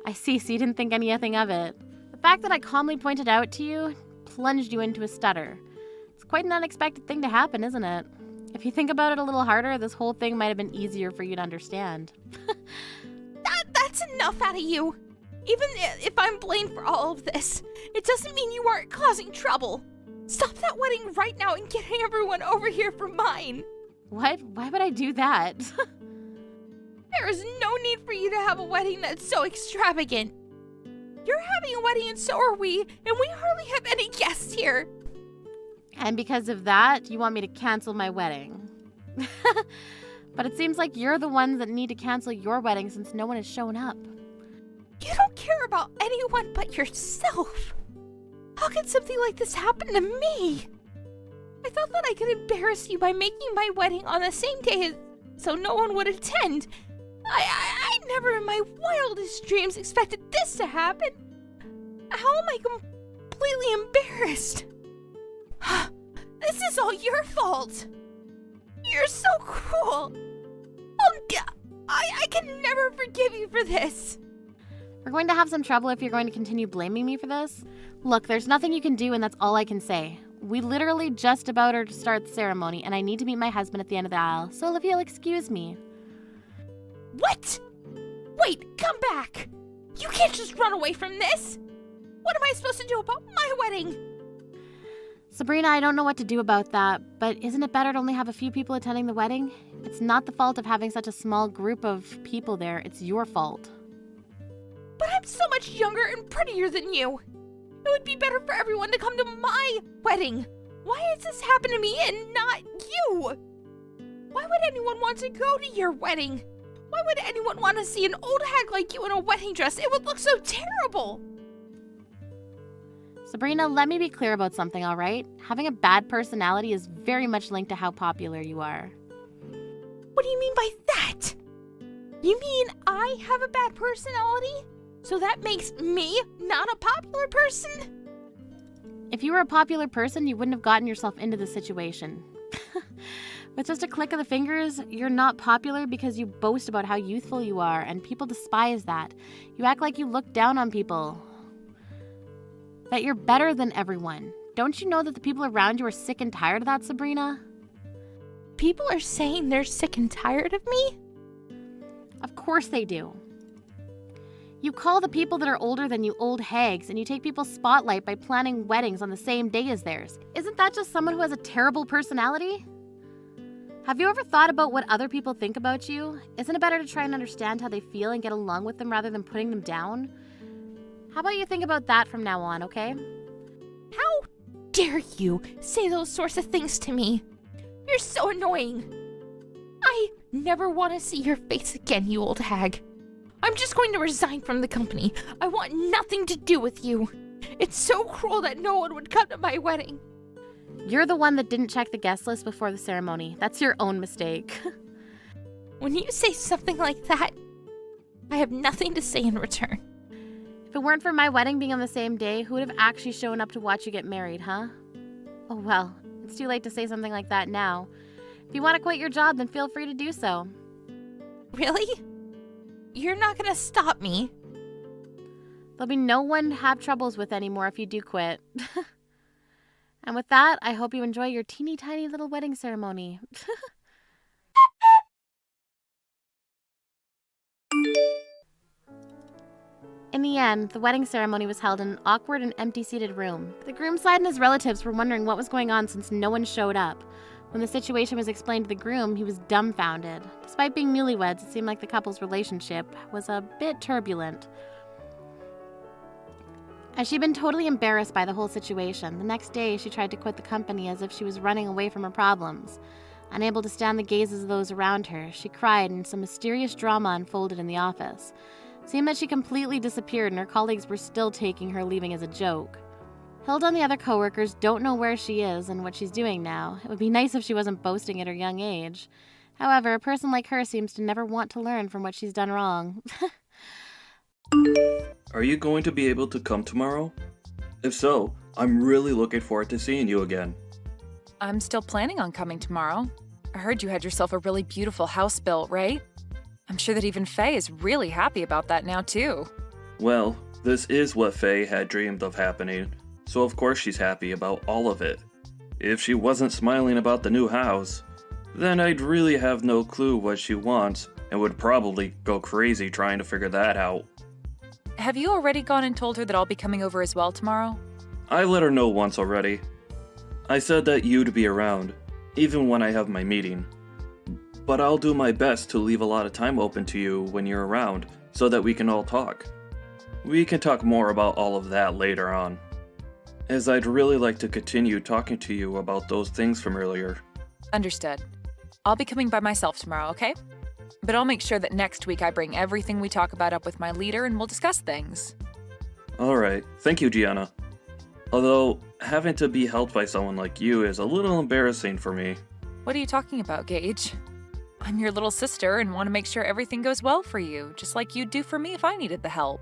I see, so you didn't think anything of it. The fact that I calmly pointed out to you plunged you into a stutter. It's quite an unexpected thing to happen, isn't it? If you think about it a little harder, this whole thing might have been easier for you to understand. That's enough out of you. Even if I'm blamed for all of this, it doesn't mean you aren't causing trouble. Stop that wedding right now and get everyone over here for mine. What? Why would I do that? There is no need for you to have a wedding that's so extravagant. You're having a wedding and so are we, and we hardly have any guests here. And because of that, you want me to cancel my wedding. But it seems like you're the ones that need to cancel your wedding since no one has shown up. You don't care about anyone but yourself. How could something like this happen to me? I thought that I could embarrass you by making my wedding on the same day so no one would attend. I never in my wildest dreams expected this to happen. How am I completely embarrassed? This is all your fault. You're so cruel. I can never forgive you for this. We're going to have some trouble if you're going to continue blaming me for this. Look, there's nothing you can do, and that's all I can say. We literally just about are to start the ceremony, and I need to meet my husband at the end of the aisle, so if you'll excuse me. What? Wait, come back. You can't just run away from this. What am I supposed to do about my wedding? Sabrina, I don't know what to do about that, but isn't it better to only have a few people attending the wedding? It's not the fault of having such a small group of people there. It's your fault. But I'm so much younger and prettier than you. It would be better for everyone to come to my wedding. Why has this happened to me and not you? Why would anyone want to go to your wedding? Why would anyone want to see an old hag like you in a wedding dress? It would look so terrible. Sabrina, let me be clear about something, all right? Having a bad personality is very much linked to how popular you are. What do you mean by that? You mean I have a bad personality? So that makes me not a popular person? If you were a popular person, you wouldn't have gotten yourself into this situation. With just a click of the fingers, you're not popular because you boast about how youthful you are, and people despise that. You act like you look down on people. That you're better than everyone. Don't you know that the people around you are sick and tired of that, Sabrina? People are saying they're sick and tired of me? Of course they do. You call the people that are older than you old hags, and you take people's spotlight by planning weddings on the same day as theirs. Isn't that just someone who has a terrible personality? Have you ever thought about what other people think about you? Isn't it better to try and understand how they feel and get along with them rather than putting them down? How about you think about that from now on, okay? How dare you say those sorts of things to me? You're so annoying. I never want to see your face again, you old hag. I'm just going to resign from the company. I want nothing to do with you. It's so cruel that no one would come to my wedding. You're the one that didn't check the guest list before the ceremony. That's your own mistake. When you say something like that, I have nothing to say in return. If it weren't for my wedding being on the same day, who would have actually shown up to watch you get married, huh? Oh well, it's too late to say something like that now. If you want to quit your job, then feel free to do so. Really? You're not gonna stop me? There'll be no one to have troubles with anymore if you do quit. And with that, I hope you enjoy your teeny tiny little wedding ceremony. In the end, the wedding ceremony was held in an awkward and empty-seated room. The groom's side and his relatives were wondering what was going on since no one showed up. When the situation was explained to the groom, he was dumbfounded. Despite being newlyweds, it seemed like the couple's relationship was a bit turbulent. As she'd been totally embarrassed by the whole situation, the next day she tried to quit the company as if she was running away from her problems. Unable to stand the gazes of those around her, she cried and some mysterious drama unfolded in the office. It seemed that she completely disappeared and her colleagues were still taking her leaving as a joke. Hilda and the other coworkers don't know where she is and what she's doing now. It would be nice if she wasn't boasting at her young age. However, a person like her seems to never want to learn from what she's done wrong. Are you going to be able to come tomorrow? If so, I'm really looking forward to seeing you again. I'm still planning on coming tomorrow. I heard you had yourself a really beautiful house built, right? I'm sure that even Fay is really happy about that now, too. Well, this is what Fay had dreamed of happening, so of course she's happy about all of it. If she wasn't smiling about the new house, then I'd really have no clue what she wants and would probably go crazy trying to figure that out. Have you already gone and told her that I'll be coming over as well tomorrow? I let her know once already. I said that you'd be around, even when I have my meeting. But I'll do my best to leave a lot of time open to you when you're around, so that we can all talk. We can talk more about all of that later on, as I'd really like to continue talking to you about those things from earlier. Understood. I'll be coming by myself tomorrow, okay? But I'll make sure that next week I bring everything we talk about up with my leader and we'll discuss things. Alright, thank you, Giana. Although, having to be helped by someone like you is a little embarrassing for me. What are you talking about, Gage? I'm your little sister and want to make sure everything goes well for you, just like you'd do for me if I needed the help.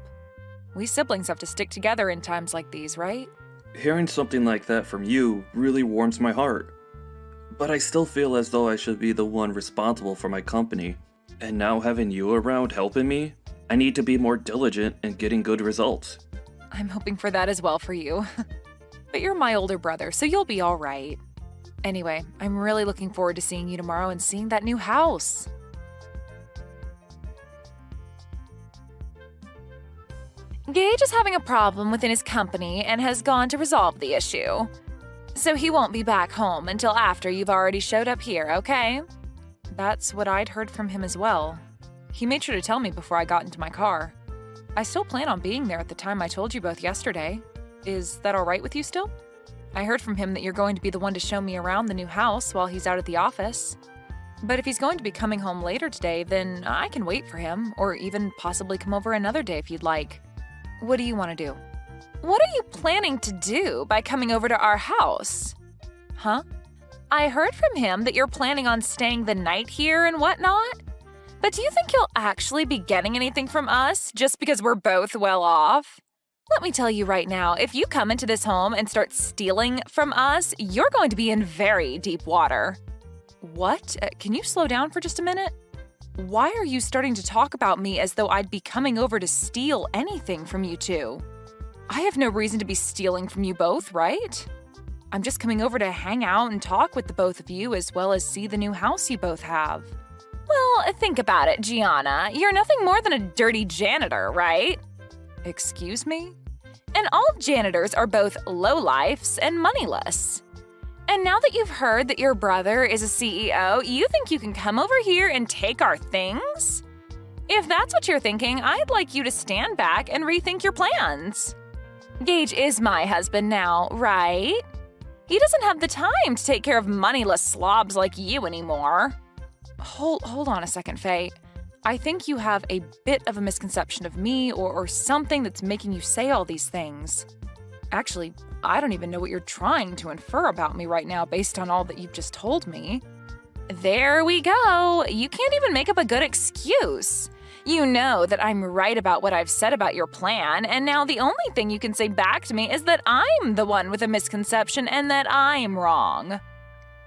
We siblings have to stick together in times like these, right? Hearing something like that from you really warms my heart. But I still feel as though I should be the one responsible for my company. And now having you around helping me, I need to be more diligent in getting good results. I'm hoping for that as well for you. But you're my older brother, so you'll be all right. Anyway, I'm really looking forward to seeing you tomorrow and seeing that new house. Gage is having a problem within his company and has gone to resolve the issue. So he won't be back home until after you've already showed up here, okay? That's what I'd heard from him as well. He made sure to tell me before I got into my car. I still plan on being there at the time I told you both yesterday. Is that all right with you still? I heard from him that you're going to be the one to show me around the new house while he's out at the office. But if he's going to be coming home later today, then I can wait for him, or even possibly come over another day if you'd like. What do you want to do? What are you planning to do by coming over to our house? Huh? I heard from him that you're planning on staying the night here and whatnot. But do you think you'll actually be getting anything from us just because we're both well off? Let me tell you right now, if you come into this home and start stealing from us, you're going to be in very deep water. What? Can you slow down for just a minute? Why are you starting to talk about me as though I'd be coming over to steal anything from you two? I have no reason to be stealing from you both, right? I'm just coming over to hang out and talk with the both of you as well as see the new house you both have. Well, think about it, Giana. You're nothing more than a dirty janitor, right? Excuse me? And all janitors are both lowlifes and moneyless. And now that you've heard that your brother is a CEO, you think you can come over here and take our things? If that's what you're thinking, I'd like you to stand back and rethink your plans. Gage is my husband now, right? He doesn't have the time to take care of moneyless slobs like you anymore. Hold on a second, Fay. I think you have a bit of a misconception of me or something that's making you say all these things. Actually, I don't even know what you're trying to infer about me right now based on all that you've just told me. There we go. You can't even make up a good excuse. You know that I'm right about what I've said about your plan, and now the only thing you can say back to me is that I'm the one with a misconception and that I'm wrong.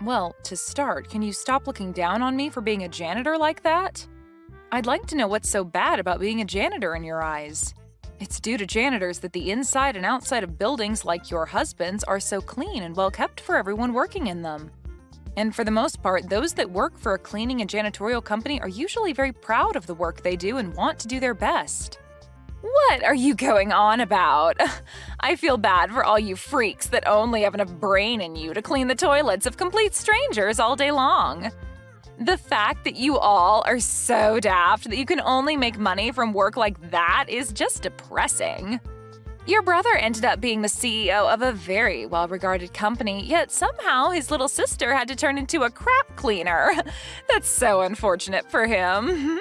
Well, to start, can you stop looking down on me for being a janitor like that? I'd like to know what's so bad about being a janitor in your eyes. It's due to janitors that the inside and outside of buildings like your husband's are so clean and well kept for everyone working in them. And for the most part, those that work for a cleaning and janitorial company are usually very proud of the work they do and want to do their best. What are you going on about? I feel bad for all you freaks that only have enough brain in you to clean the toilets of complete strangers all day long. The fact that you all are so daft that you can only make money from work like that is just depressing. Your brother ended up being the CEO of a very well-regarded company, yet somehow his little sister had to turn into a crap cleaner. That's so unfortunate for him.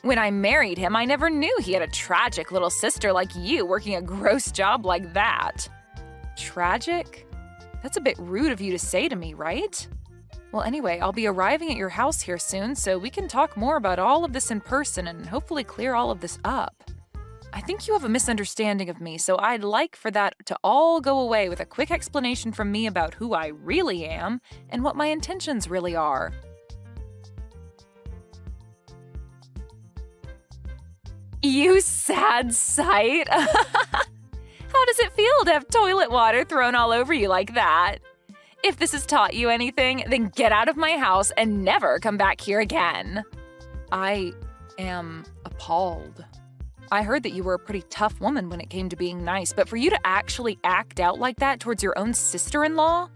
When I married him, I never knew he had a tragic little sister like you working a gross job like that. Tragic? That's a bit rude of you to say to me, right? Well, anyway, I'll be arriving at your house here soon, so we can talk more about all of this in person and hopefully clear all of this up. I think you have a misunderstanding of me, so I'd like for that to all go away with a quick explanation from me about who I really am and what my intentions really are. You sad sight! How does it feel to have toilet water thrown all over you like that? If this has taught you anything, then get out of my house and never come back here again. I am appalled. I heard that you were a pretty tough woman when it came to being nice, but for you to actually act out like that towards your own sister-in-law?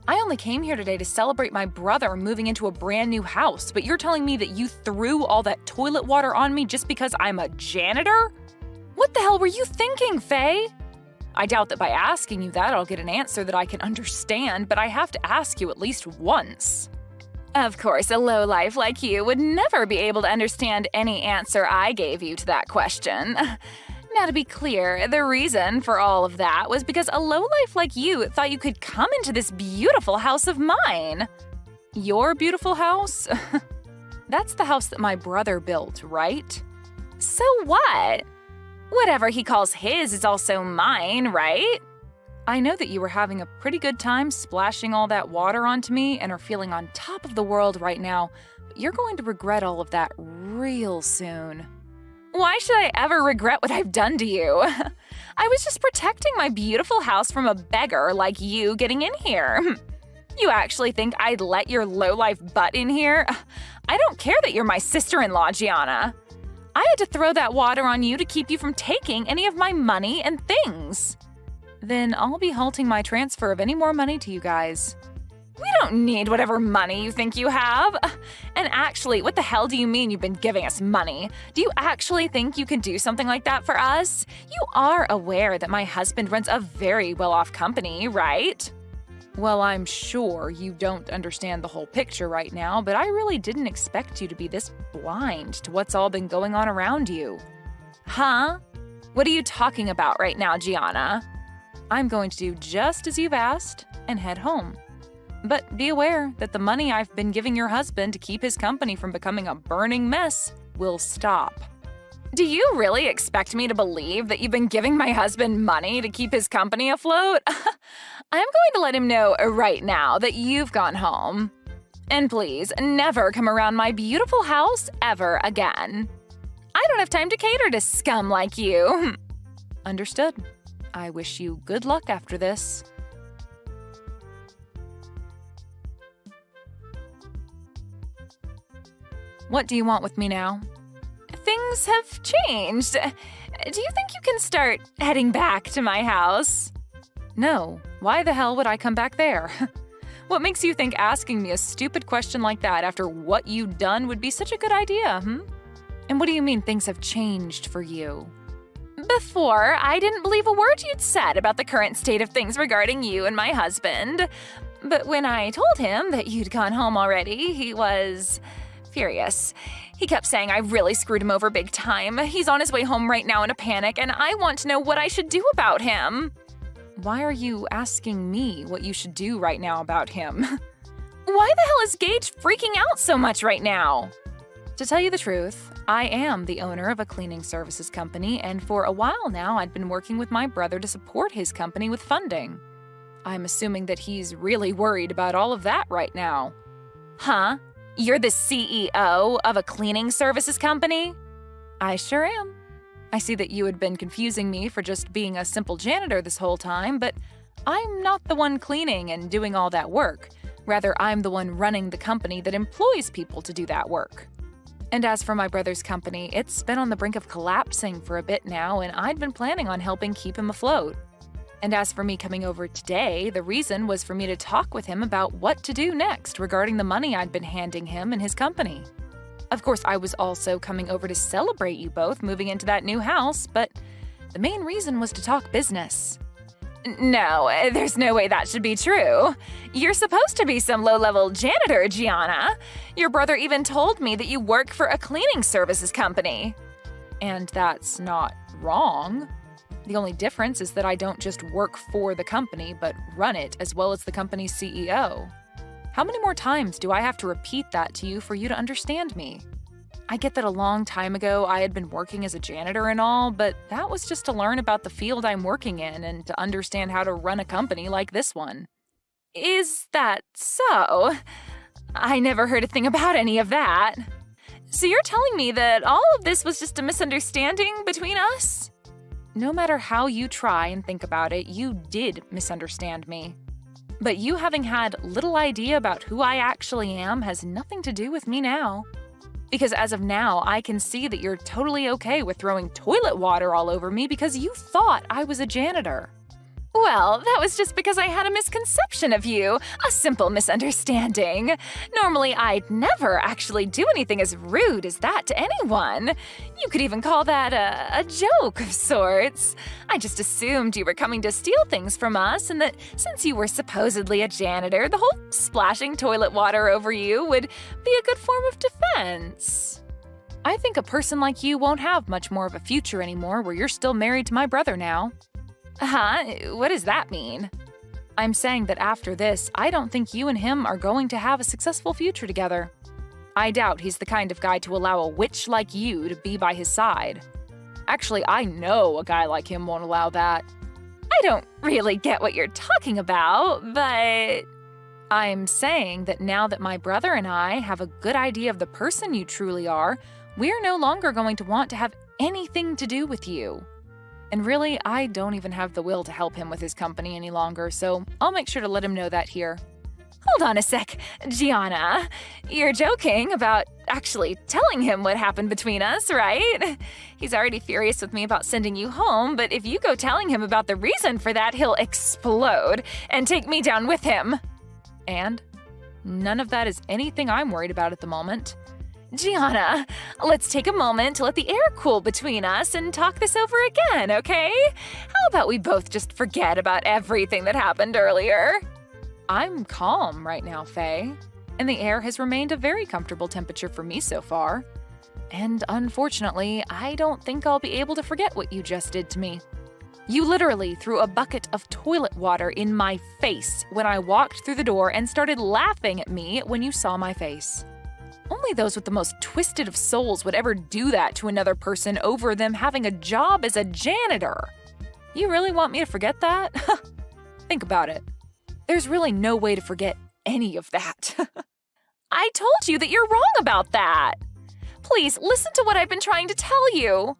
I only came here today to celebrate my brother moving into a brand new house, but you're telling me that you threw all that toilet water on me just because I'm a janitor? What the hell were you thinking, Fay? I doubt that by asking you that I'll get an answer that I can understand, but I have to ask you at least once. Of course, a lowlife like you would never be able to understand any answer I gave you to that question. Now, to be clear, the reason for all of that was because a lowlife like you thought you could come into this beautiful house of mine. Your beautiful house? That's the house that my brother built, right? So what? Whatever he calls his is also mine, right? I know that you were having a pretty good time splashing all that water onto me and are feeling on top of the world right now, but you're going to regret all of that real soon. Why should I ever regret what I've done to you? I was just protecting my beautiful house from a beggar like you getting in here. You actually think I'd let your lowlife butt in here? I don't care that you're my sister-in-law, Giana. I had to throw that water on you to keep you from taking any of my money and things. Then I'll be halting my transfer of any more money to you guys. We don't need whatever money you think you have. And actually, what the hell do you mean you've been giving us money? Do you actually think you can do something like that for us? You are aware that my husband runs a very well-off company, right? Well, I'm sure you don't understand the whole picture right now, but I really didn't expect you to be this blind to what's all been going on around you. Huh? What are you talking about right now, Giana? I'm going to do just as you've asked and head home. But be aware that the money I've been giving your husband to keep his company from becoming a burning mess will stop. Do you really expect me to believe that you've been giving my husband money to keep his company afloat? I'm going to let him know right now that you've gone home. And please, never come around my beautiful house ever again. I don't have time to cater to scum like you. Understood. I wish you good luck after this. What do you want with me now? Things have changed. Do you think you can start heading back to my house? No. Why the hell would I come back there? What makes you think asking me a stupid question like that after what you'd done would be such a good idea, And what do you mean things have changed for you? Before, I didn't believe a word you'd said about the current state of things regarding you and my husband. But when I told him that you'd gone home already, he was furious. He kept saying I really screwed him over big time. He's on his way home right now in a panic, and I want to know what I should do about him. Why are you asking me what you should do right now about him? Why the hell is Gage freaking out so much right now? To tell you the truth, I am the owner of a cleaning services company, and for a while now I'd been working with my brother to support his company with funding. I'm assuming that he's really worried about all of that right now. Huh? You're the CEO of a cleaning services company? I sure am. I see that you had been confusing me for just being a simple janitor this whole time, but I'm not the one cleaning and doing all that work. Rather, I'm the one running the company that employs people to do that work. And as for my brother's company, it's been on the brink of collapsing for a bit now, and I'd been planning on helping keep him afloat. And as for me coming over today, the reason was for me to talk with him about what to do next regarding the money I'd been handing him and his company. Of course, I was also coming over to celebrate you both moving into that new house, but the main reason was to talk business. No, there's no way that should be true. You're supposed to be some low-level janitor, Giana. Your brother even told me that you work for a cleaning services company. And that's not wrong. The only difference is that I don't just work for the company, but run it as well as the company's CEO. How many more times do I have to repeat that to you for you to understand me? I get that a long time ago I had been working as a janitor and all, but that was just to learn about the field I'm working in and to understand how to run a company like this one. Is that so? I never heard a thing about any of that. So you're telling me that all of this was just a misunderstanding between us? No matter how you try and think about it, you did misunderstand me. But you having had little idea about who I actually am has nothing to do with me now. Because as of now, I can see that you're totally okay with throwing toilet water all over me because you thought I was a janitor. Well, that was just because I had a misconception of you, a simple misunderstanding. Normally, I'd never actually do anything as rude as that to anyone. You could even call that a joke of sorts. I just assumed you were coming to steal things from us and that since you were supposedly a janitor, the whole splashing toilet water over you would be a good form of defense. I think a person like you won't have much more of a future anymore where you're still married to my brother now. Huh? What does that mean? I'm saying that after this, I don't think you and him are going to have a successful future together. I doubt he's the kind of guy to allow a witch like you to be by his side. Actually, I know a guy like him won't allow that. I don't really get what you're talking about, but I'm saying that now that my brother and I have a good idea of the person you truly are, we're no longer going to want to have anything to do with you. And really, I don't even have the will to help him with his company any longer, so I'll make sure to let him know that here. Hold on a sec, Giana. You're joking about actually telling him what happened between us, right? He's already furious with me about sending you home, but if you go telling him about the reason for that, he'll explode and take me down with him. And none of that is anything I'm worried about at the moment. Giana, let's take a moment to let the air cool between us and talk this over again, okay? How about we both just forget about everything that happened earlier? I'm calm right now, Fay, and the air has remained a very comfortable temperature for me so far. And unfortunately, I don't think I'll be able to forget what you just did to me. You literally threw a bucket of toilet water in my face when I walked through the door and started laughing at me when you saw my face. Only those with the most twisted of souls would ever do that to another person over them having a job as a janitor. You really want me to forget that? Think about it. There's really no way to forget any of that. I told you that you're wrong about that. Please listen to what I've been trying to tell you.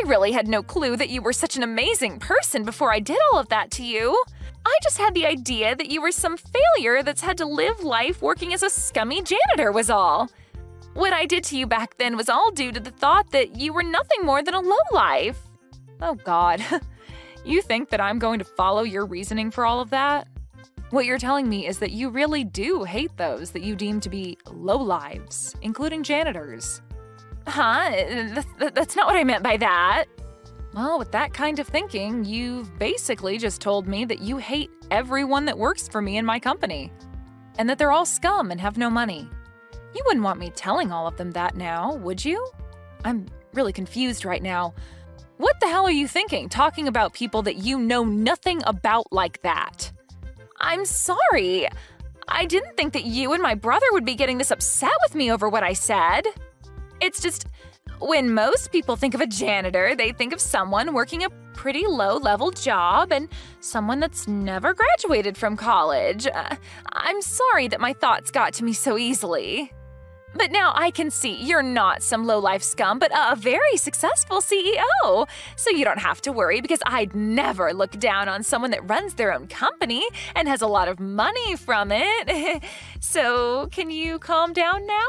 I really had no clue that you were such an amazing person before I did all of that to you. I just had the idea that you were some failure that's had to live life working as a scummy janitor was all. What I did to you back then was all due to the thought that you were nothing more than a lowlife. Oh God, you think that I'm going to follow your reasoning for all of that? What you're telling me is that you really do hate those that you deem to be lowlives, including janitors. Huh? That's not what I meant by that. Well, with that kind of thinking, you've basically just told me that you hate everyone that works for me in my company, and that they're all scum and have no money. You wouldn't want me telling all of them that now, would you? I'm really confused right now. What the hell are you thinking, talking about people that you know nothing about like that? I'm sorry. I didn't think that you and my brother would be getting this upset with me over what I said. It's just, when most people think of a janitor, they think of someone working a pretty low-level job and someone that's never graduated from college. I'm sorry that my thoughts got to me so easily. But now I can see you're not some low-life scum, but a very successful CEO. So you don't have to worry because I'd never look down on someone that runs their own company and has a lot of money from it. So can you calm down now?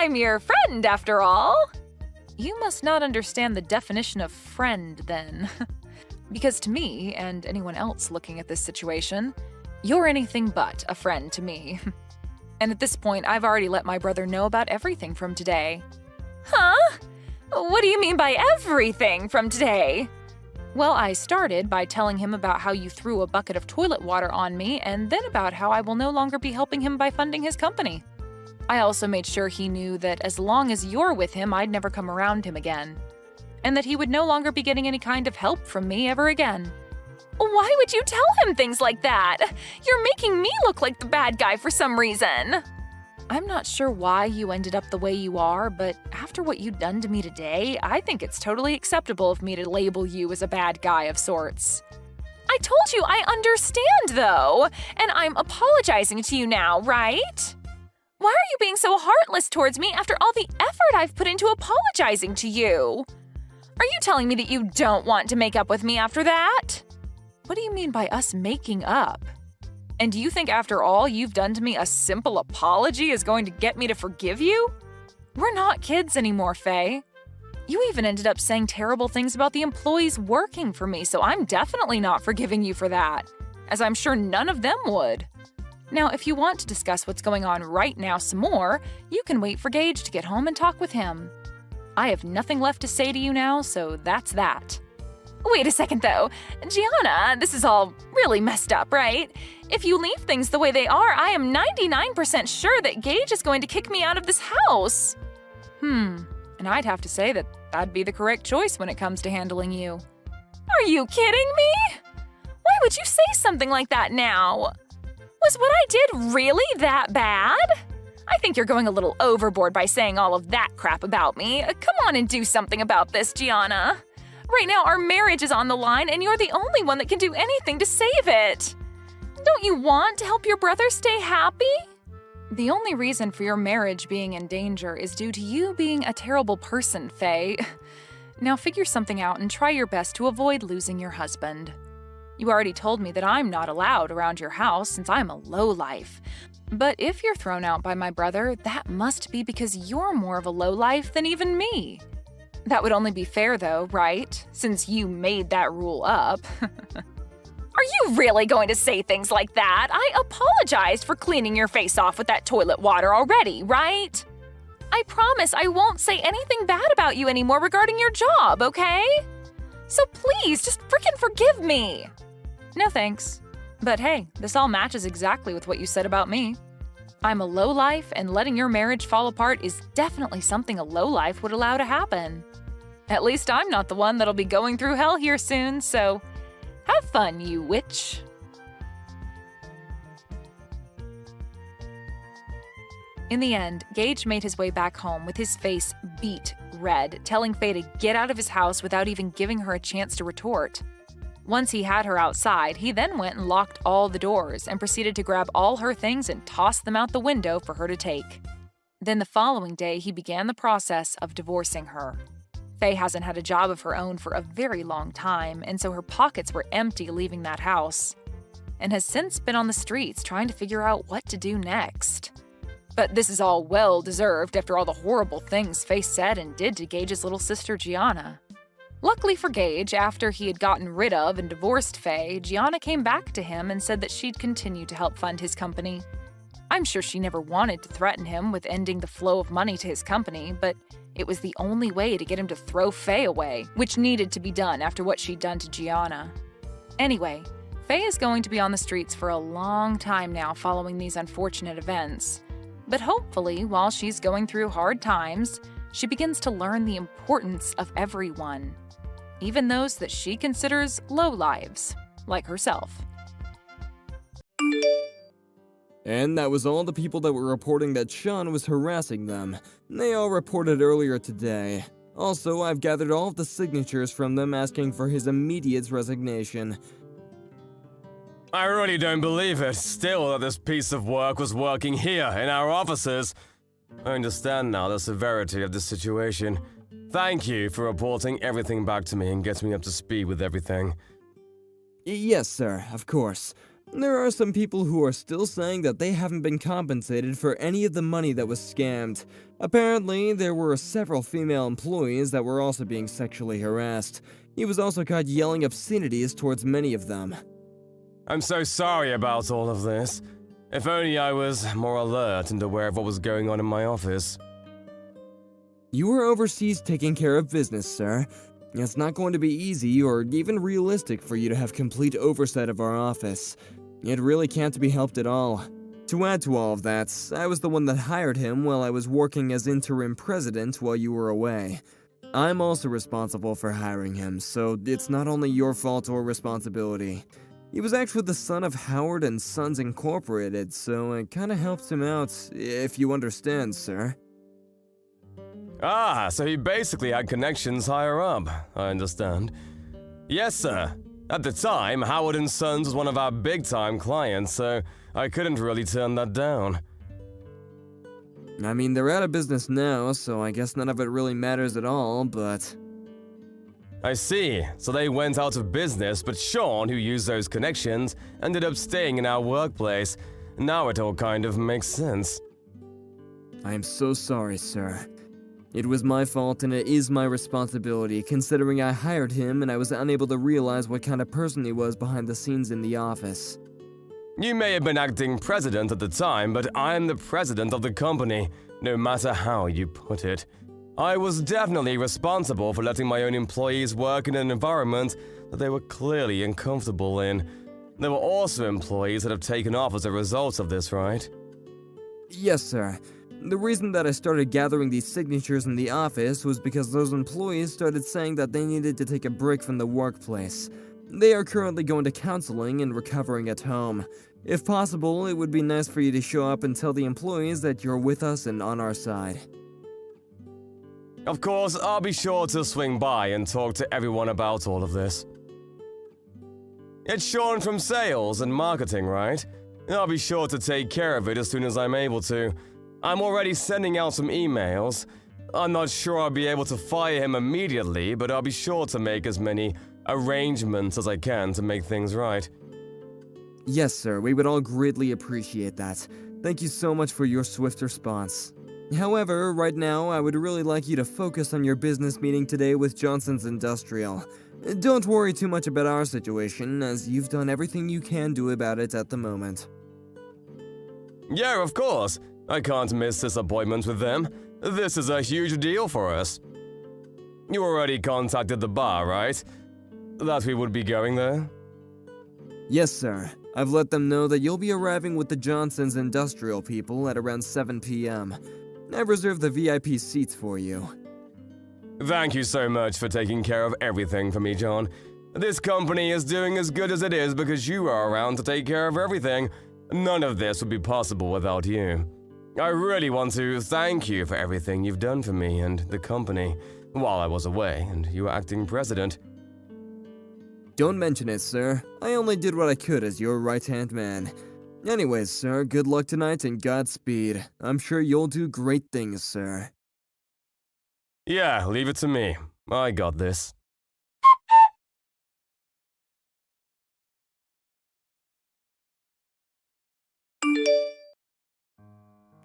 I'm your friend, after all. You must not understand the definition of friend, then. Because to me, and anyone else looking at this situation, you're anything but a friend to me. And at this point, I've already let my brother know about everything from today. Huh? What do you mean by everything from today? Well, I started by telling him about how you threw a bucket of toilet water on me, and then about how I will no longer be helping him by funding his company. I also made sure he knew that as long as you're with him, I'd never come around him again. And that he would no longer be getting any kind of help from me ever again. Why would you tell him things like that? You're making me look like the bad guy for some reason. I'm not sure why you ended up the way you are, but after what you've done to me today, I think it's totally acceptable of me to label you as a bad guy of sorts. I told you I understand, though, and I'm apologizing to you now, right? Why are you being so heartless towards me after all the effort I've put into apologizing to you? Are you telling me that you don't want to make up with me after that? What do you mean by us making up? And do you think after all you've done to me, a simple apology is going to get me to forgive you? We're not kids anymore, Fay. You even ended up saying terrible things about the employees working for me, so I'm definitely not forgiving you for that, as I'm sure none of them would. Now, if you want to discuss what's going on right now some more, you can wait for Gage to get home and talk with him. I have nothing left to say to you now, so that's that. Wait a second, though. Giana, this is all really messed up, right? If you leave things the way they are, I am 99% sure that Gage is going to kick me out of this house. And I'd have to say that that'd be the correct choice when it comes to handling you. Are you kidding me? Why would you say something like that now? Was what I did really that bad? I think you're going a little overboard by saying all of that crap about me. Come on and do something about this, Giana. Right now, our marriage is on the line, and you're the only one that can do anything to save it. Don't you want to help your brother stay happy? The only reason for your marriage being in danger is due to you being a terrible person, Fay. Now figure something out and try your best to avoid losing your husband. You already told me that I'm not allowed around your house since I'm a lowlife. But if you're thrown out by my brother, that must be because you're more of a lowlife than even me. That would only be fair, though, right? Since you made that rule up. Are you really going to say things like that? I apologized for cleaning your face off with that toilet water already, right? I promise I won't say anything bad about you anymore regarding your job, okay? So please, just frickin' forgive me. No thanks. But hey, this all matches exactly with what you said about me. I'm a lowlife, and letting your marriage fall apart is definitely something a lowlife would allow to happen. At least I'm not the one that'll be going through hell here soon, so have fun, you witch. In the end, Gage made his way back home with his face beet red, telling Fay to get out of his house without even giving her a chance to retort. Once he had her outside, he then went and locked all the doors and proceeded to grab all her things and toss them out the window for her to take. Then the following day, he began the process of divorcing her. Fay hasn't had a job of her own for a very long time, and so her pockets were empty leaving that house, and has since been on the streets trying to figure out what to do next. But this is all well-deserved after all the horrible things Fay said and did to Gage's little sister Giana. Luckily for Gage, after he had gotten rid of and divorced Fay, Giana came back to him and said that she'd continue to help fund his company. I'm sure she never wanted to threaten him with ending the flow of money to his company, but it was the only way to get him to throw Fay away, which needed to be done after what she'd done to Giana. Anyway, Fay is going to be on the streets for a long time now following these unfortunate events. But hopefully, while she's going through hard times, she begins to learn the importance of everyone, even those that she considers low lives, like herself. And that was all the people that were reporting that Shawn was harassing them. They all reported earlier today. Also, I've gathered all of the signatures from them asking for his immediate resignation. I really don't believe it, still, that this piece of work was working here, in our offices. I understand now the severity of the situation. Thank you for reporting everything back to me and getting me up to speed with everything. Yes, sir, of course. There are some people who are still saying that they haven't been compensated for any of the money that was scammed. Apparently, there were several female employees that were also being sexually harassed. He was also caught yelling obscenities towards many of them. I'm so sorry about all of this. If only I was more alert and aware of what was going on in my office. You were overseas taking care of business, sir. It's not going to be easy or even realistic for you to have complete oversight of our office. It really can't be helped at all. To add to all of that, I was the one that hired him while I was working as interim president while you were away. I'm also responsible for hiring him, so it's not only your fault or responsibility. He was actually the son of Howard and Sons Incorporated, so it kinda helps him out, if you understand, sir. Ah, so he basically had connections higher up, I understand. Yes, sir. At the time, Howard and Sons was one of our big-time clients, so I couldn't really turn that down. I mean, they're out of business now, so I guess none of it really matters at all, but... I see. So they went out of business, but Shawn, who used those connections, ended up staying in our workplace. Now it all kind of makes sense. I am so sorry, sir. It was my fault and it is my responsibility, considering I hired him and I was unable to realize what kind of person he was behind the scenes in the office. You may have been acting president at the time, but I'm the president of the company, no matter how you put it. I was definitely responsible for letting my own employees work in an environment that they were clearly uncomfortable in. There were also employees that have taken off as a result of this, right? Yes, sir. The reason that I started gathering these signatures in the office was because those employees started saying that they needed to take a break from the workplace. They are currently going to counseling and recovering at home. If possible, it would be nice for you to show up and tell the employees that you're with us and on our side. Of course, I'll be sure to swing by and talk to everyone about all of this. It's Shawn from sales and marketing, right? I'll be sure to take care of it as soon as I'm able to. I'm already sending out some emails. I'm not sure I'll be able to fire him immediately, but I'll be sure to make as many arrangements as I can to make things right. Yes, sir. We would all greatly appreciate that. Thank you so much for your swift response. However, right now, I would really like you to focus on your business meeting today with Johnson's Industrial. Don't worry too much about our situation, as you've done everything you can do about it at the moment. Yeah, of course. I can't miss this appointment with them. This is a huge deal for us. You already contacted the bar, right? That we would be going there? Yes, sir. I've let them know that you'll be arriving with the Johnson's Industrial people at around 7 p.m. I've reserved the VIP seats for you. Thank you so much for taking care of everything for me, John. This company is doing as good as it is because you are around to take care of everything. None of this would be possible without you. I really want to thank you for everything you've done for me and the company while I was away and you were acting president. Don't mention it, sir. I only did what I could as your right-hand man. Anyways, sir, good luck tonight and Godspeed. I'm sure you'll do great things, sir. Yeah, leave it to me. I got this.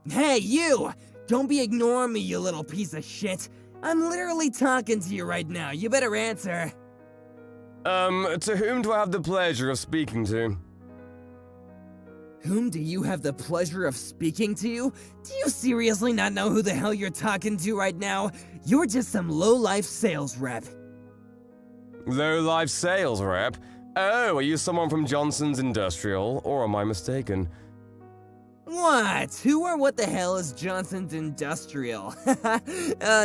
Hey, you! Don't be ignoring me, you little piece of shit. I'm literally talking to you right now. You better answer. To whom do I have the pleasure of speaking to? Whom do you have the pleasure of speaking to? Do you seriously not know who the hell you're talking to right now? You're just some low-life sales rep. Low-life sales rep? Oh, are you someone from Johnson's Industrial, or am I mistaken? What? Who or what the hell is Johnson's Industrial?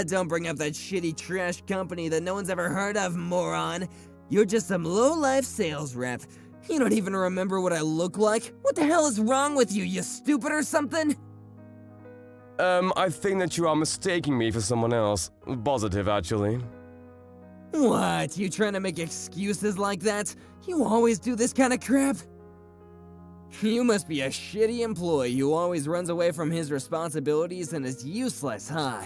Don't bring up that shitty trash company that no one's ever heard of, moron. You're just some low-life sales rep. You don't even remember what I look like? What the hell is wrong with you, you stupid or something? I think that you are mistaking me for someone else. Positive, actually. What? You trying to make excuses like that? You always do this kind of crap? You must be a shitty employee who always runs away from his responsibilities and is useless, huh?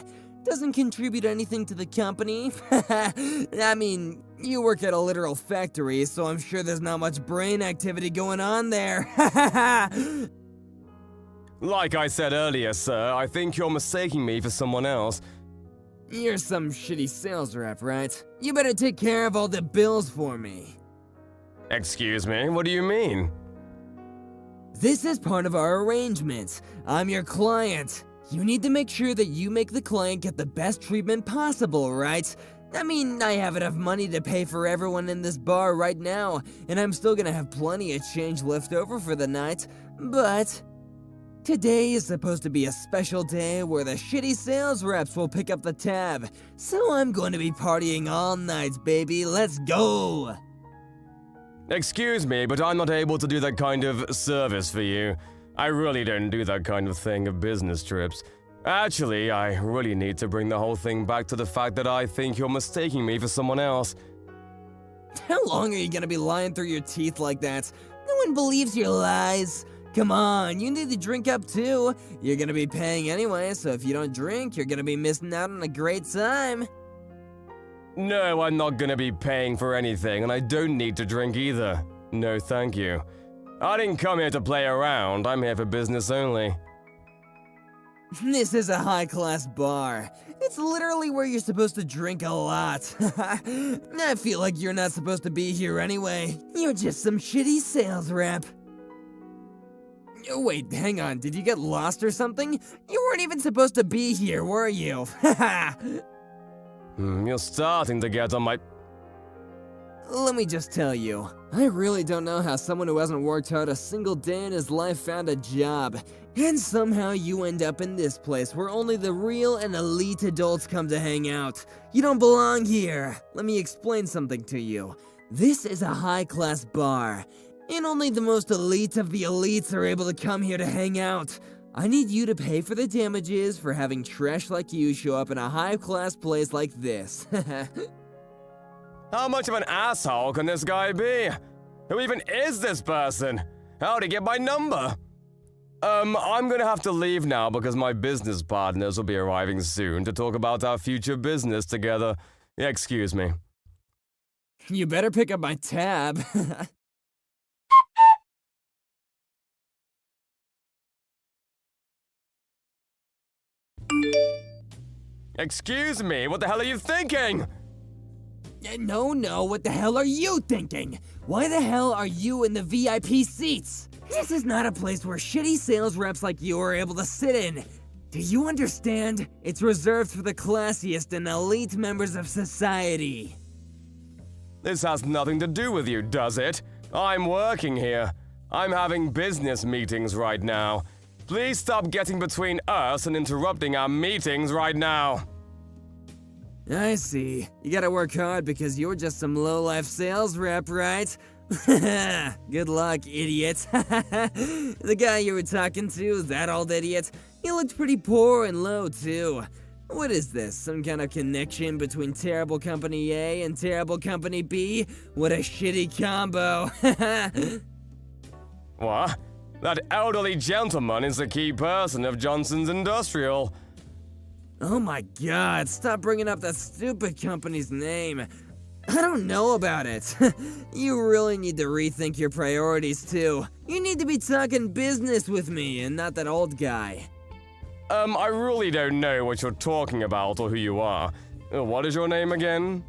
Doesn't contribute anything to the company. I mean, you work at a literal factory, so I'm sure there's not much brain activity going on there. Like I said earlier, sir, I think you're mistaking me for someone else. You're some shitty sales rep, right? You better take care of all the bills for me. Excuse me, what do you mean? This is part of our arrangement. I'm your client. You need to make sure that you make the client get the best treatment possible, right? I mean, I have enough money to pay for everyone in this bar right now, and I'm still gonna have plenty of change left over for the night, but today is supposed to be a special day where the shitty sales reps will pick up the tab, so I'm going to be partying all night, baby. Let's go! Excuse me, but I'm not able to do that kind of service for you. I really don't do that kind of thing of business trips. Actually, I really need to bring the whole thing back to the fact that I think you're mistaking me for someone else. How long are you gonna be lying through your teeth like that? No one believes your lies. Come on, you need to drink up too. You're gonna be paying anyway, so if you don't drink, you're gonna be missing out on a great time. No, I'm not gonna be paying for anything, and I don't need to drink either. No, thank you. I didn't come here to play around, I'm here for business only. This is a high-class bar. It's literally where you're supposed to drink a lot. I feel like you're not supposed to be here anyway. You're just some shitty sales rep. Wait, hang on, did you get lost or something? You weren't even supposed to be here, were you? You're starting to get on my... Let me just tell you, I really don't know how someone who hasn't worked hard a single day in his life found a job. And somehow you end up in this place where only the real and elite adults come to hang out. You don't belong here. Let me explain something to you. This is a high-class bar, and only the most elite of the elites are able to come here to hang out. I need you to pay for the damages for having trash like you show up in a high-class place like this. How much of an asshole can this guy be? Who even is this person? How'd he get my number? I'm gonna have to leave now because my business partners will be arriving soon to talk about our future business together. Excuse me. You better pick up my tab. Excuse me, what the hell are you thinking? No, what the hell are you thinking? Why the hell are you in the VIP seats? This is not a place where shitty sales reps like you are able to sit in. Do you understand? It's reserved for the classiest and elite members of society. This has nothing to do with you, does it? I'm working here. I'm having business meetings right now. Please stop getting between us and interrupting our meetings right now. I see. You gotta work hard because you're just some low-life sales rep, right? Good luck, idiot. The guy you were talking to, that old idiot, he looked pretty poor and low, too. What is this, some kind of connection between Terrible Company A and Terrible Company B? What a shitty combo. What? That elderly gentleman is the key person of Johnson's Industrial. Oh my god, stop bringing up that stupid company's name. I don't know about it. You really need to rethink your priorities too. You need to be talking business with me and not that old guy. I really don't know what you're talking about or who you are. What is your name again?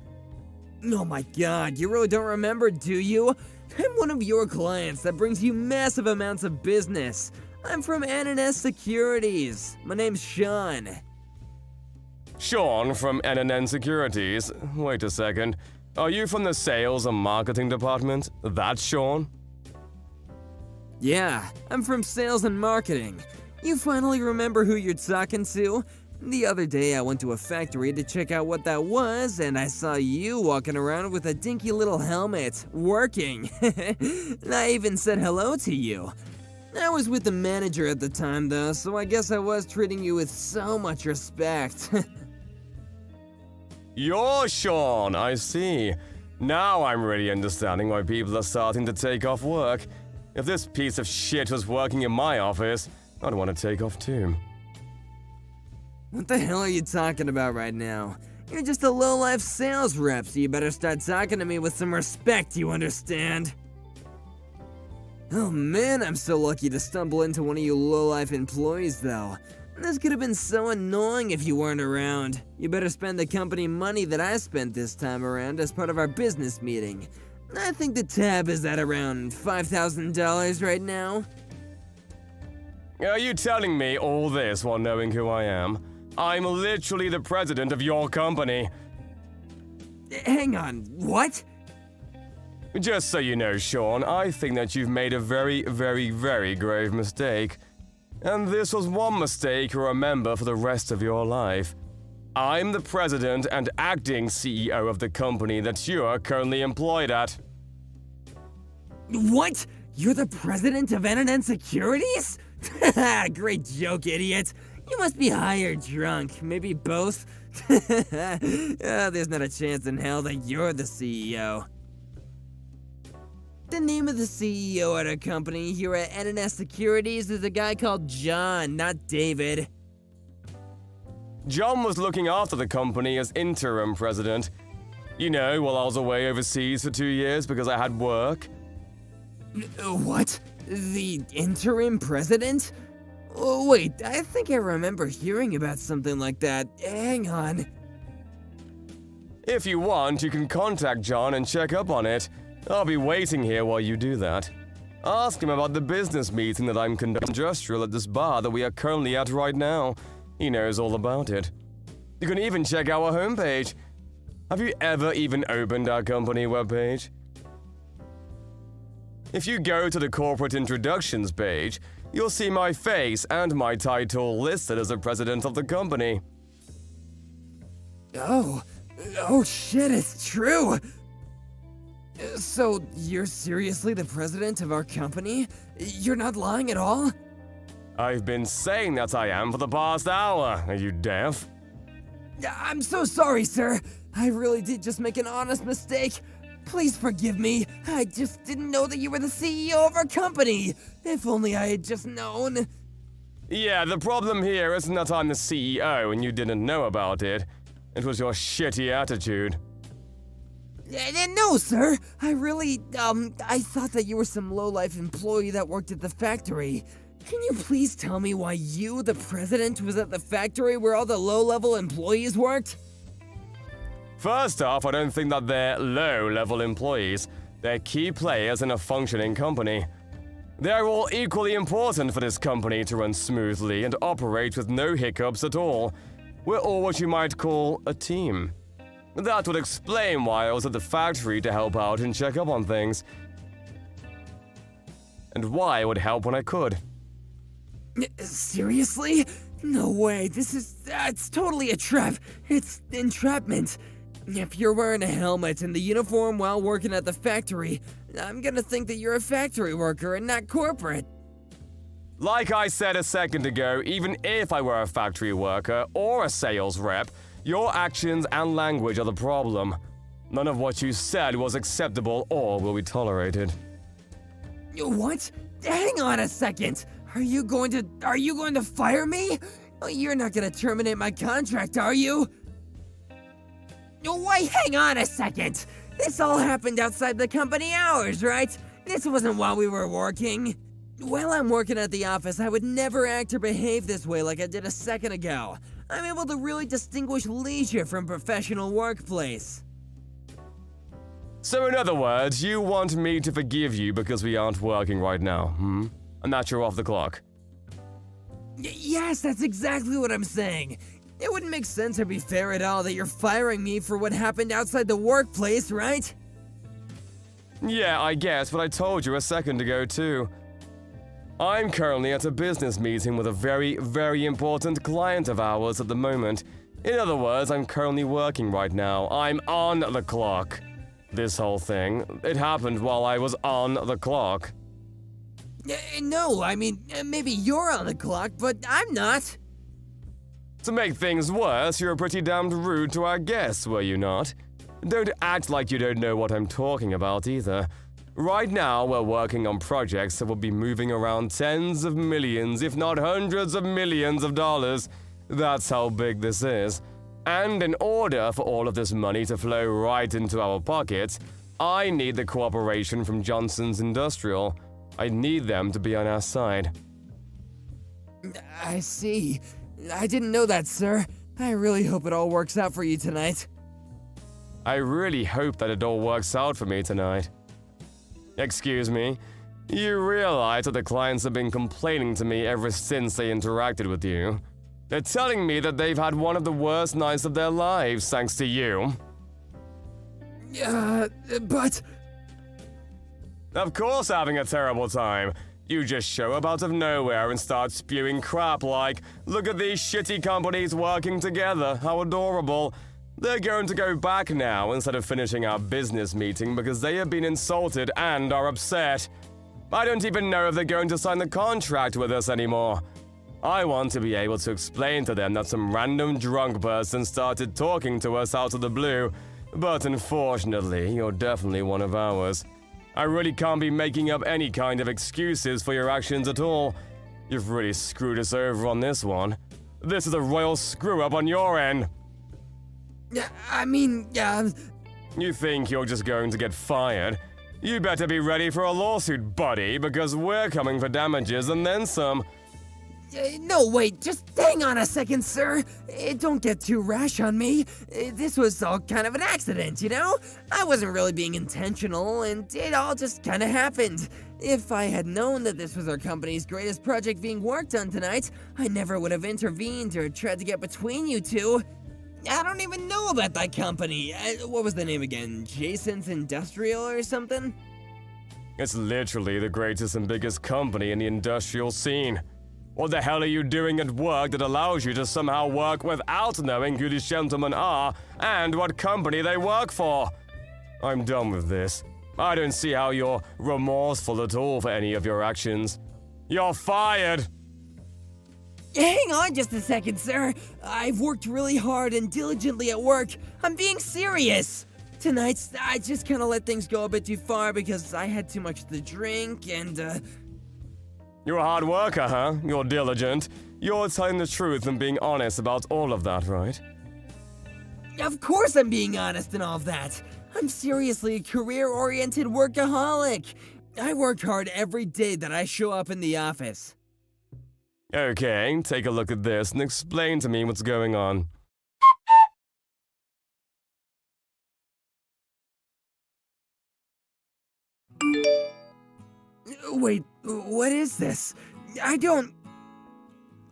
Oh my god, you really don't remember, do you? I'm one of your clients that brings you massive amounts of business. I'm from N&S Securities. My name's Shawn. Shawn from N&N Securities. Wait a second. Are you from the sales and marketing department? That's Shawn? Yeah, I'm from sales and marketing. You finally remember who you're talking to? The other day I went to a factory to check out what that was, and I saw you walking around with a dinky little helmet, working. I even said hello to you. I was with the manager at the time though, so I guess I was treating you with so much respect. You're Shawn, I see. Now I'm really understanding why people are starting to take off work. If this piece of shit was working in my office, I'd want to take off too. What the hell are you talking about right now? You're just a low-life sales rep, so you better start talking to me with some respect, you understand? Oh man, I'm so lucky to stumble into one of you low-life employees though. This could have been so annoying if you weren't around. You better spend the company money that I spent this time around as part of our business meeting. I think the tab is at around $5,000 right now. Are you telling me all this while knowing who I am? I'm literally the president of your company. Hang on, what? Just so you know, Shawn, I think that you've made a very, very, very grave mistake. And this was one mistake you'll remember for the rest of your life. I'm the president and acting CEO of the company that you are currently employed at. What? You're the president of N&N Securities? Great joke, idiot. You must be high or drunk, maybe both. There's not a chance in hell that you're the CEO. The name of the CEO at our company here at N&S Securities is a guy called John, not David. John was looking after the company as interim president. You know, while I was away overseas for 2 years because I had work. What? The interim president? Oh, wait, I think I remember hearing about something like that. Hang on. If you want, you can contact John and check up on it. I'll be waiting here while you do that. Ask him about the business meeting that I'm conducting industrial at this bar that we are currently at right now. He knows all about it. You can even check our homepage. Have you ever even opened our company webpage? If you go to the corporate introductions page, you'll see my face and my title listed as the president of the company. Oh shit, it's true! So, you're seriously the president of our company? You're not lying at all? I've been saying that I am for the past hour. Are you deaf? I'm so sorry, sir. I really did just make an honest mistake. Please forgive me. I just didn't know that you were the CEO of our company. If only I had just known. Yeah, the problem here isn't that I'm the CEO and you didn't know about it. It was your shitty attitude. No, sir. I really, I thought that you were some low-life employee that worked at the factory. Can you please tell me why you, the president, was at the factory where all the low-level employees worked? First off, I don't think that they're low-level employees. They're key players in a functioning company. They're all equally important for this company to run smoothly and operate with no hiccups at all. We're all what you might call a team. That would explain why I was at the factory to help out and check up on things. And why I would help when I could. Seriously? No way, it's totally a trap. It's entrapment. If you're wearing a helmet and the uniform while working at the factory, I'm gonna think that you're a factory worker and not corporate. Like I said a second ago, even if I were a factory worker or a sales rep, your actions and language are the problem. None of what you said was acceptable or will be tolerated. What? Hang on a second. Are you going to fire me? You're not gonna terminate my contract, are you? Wait, hang on a second. This all happened outside the company hours, right? This wasn't while we were working. While I'm working at the office, I would never act or behave this way like I did a second ago. I'm able to really distinguish leisure from professional workplace. So in other words, you want me to forgive you because we aren't working right now, And that you're off the clock. Yes, that's exactly what I'm saying. It wouldn't make sense or be fair at all that you're firing me for what happened outside the workplace, right? Yeah, I guess, but I told you a second ago too. I'm currently at a business meeting with a very, very important client of ours at the moment. In other words, I'm currently working right now. I'm on the clock. This whole thing, it happened while I was on the clock. No, I mean, maybe you're on the clock, but I'm not. To make things worse, you were pretty damned rude to our guests, were you not? Don't act like you don't know what I'm talking about either. Right now, we're working on projects that will be moving around tens of millions, if not hundreds of millions of dollars. That's how big this is. And in order for all of this money to flow right into our pockets, I need the cooperation from Johnson's Industrial. I need them to be on our side. I see. I didn't know that, sir. I really hope it all works out for you tonight. I really hope that it all works out for me tonight. Excuse me, you realize that the clients have been complaining to me ever since they interacted with you. They're telling me that they've had one of the worst nights of their lives thanks to you. But... Of course having a terrible time. You just show up out of nowhere and start spewing crap like, look at these shitty companies working together, how adorable. They're going to go back now instead of finishing our business meeting because they have been insulted and are upset. I don't even know if they're going to sign the contract with us anymore. I want to be able to explain to them that some random drunk person started talking to us out of the blue, but unfortunately, you're definitely one of ours. I really can't be making up any kind of excuses for your actions at all. You've really screwed us over on this one. This is a royal screw-up on your end. You think you're just going to get fired? You better be ready for a lawsuit, buddy, because we're coming for damages and then some. No, wait, just hang on a second, sir. Don't get too rash on me. This was all kind of an accident, you know? I wasn't really being intentional, and it all just kind of happened. If I had known that this was our company's greatest project being worked on tonight, I never would have intervened or tried to get between you two. I don't even know about that company. What was the name again? Jason's Industrial or something? It's literally the greatest and biggest company in the industrial scene. What the hell are you doing at work that allows you to somehow work without knowing who these gentlemen are and what company they work for? I'm done with this. I don't see how you're remorseful at all for any of your actions. You're fired! Hang on just a second, sir. I've worked really hard and diligently at work. I'm being serious. Tonight, I just kind of let things go a bit too far because I had too much to drink and, You're a hard worker, huh? You're diligent. You're telling the truth and being honest about all of that, right? Of course I'm being honest and all of that. I'm seriously a career-oriented workaholic. I work hard every day that I show up in the office. Okay, take a look at this and explain to me what's going on. Wait, what is this? I don't...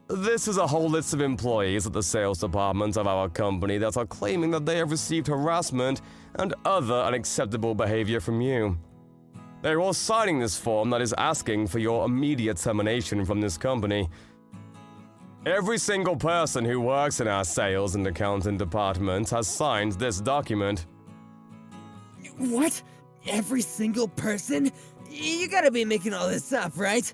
This is a whole list of employees at the sales department of our company that are claiming that they have received harassment and other unacceptable behavior from you. They're all signing this form that is asking for your immediate termination from this company. Every single person who works in our sales and accounting department has signed this document. What? Every single person? You gotta be making all this up, right?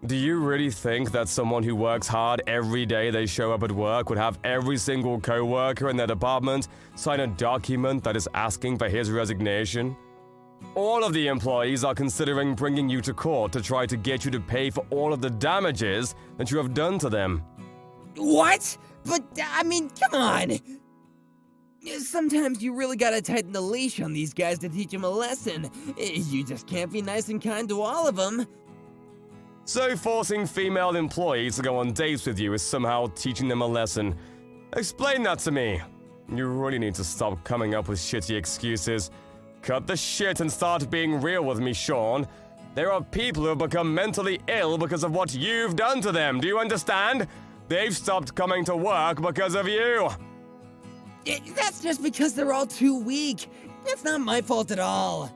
Do you really think that someone who works hard every day they show up at work would have every single co-worker in their department sign a document that is asking for his resignation? All of the employees are considering bringing you to court to try to get you to pay for all of the damages that you have done to them. What? But, come on! Sometimes you really gotta tighten the leash on these guys to teach them a lesson. You just can't be nice and kind to all of them. So forcing female employees to go on dates with you is somehow teaching them a lesson. Explain that to me. You really need to stop coming up with shitty excuses. Cut the shit and start being real with me, Shawn. There are people who have become mentally ill because of what you've done to them, do you understand? They've stopped coming to work because of you. That's just because they're all too weak. That's not my fault at all.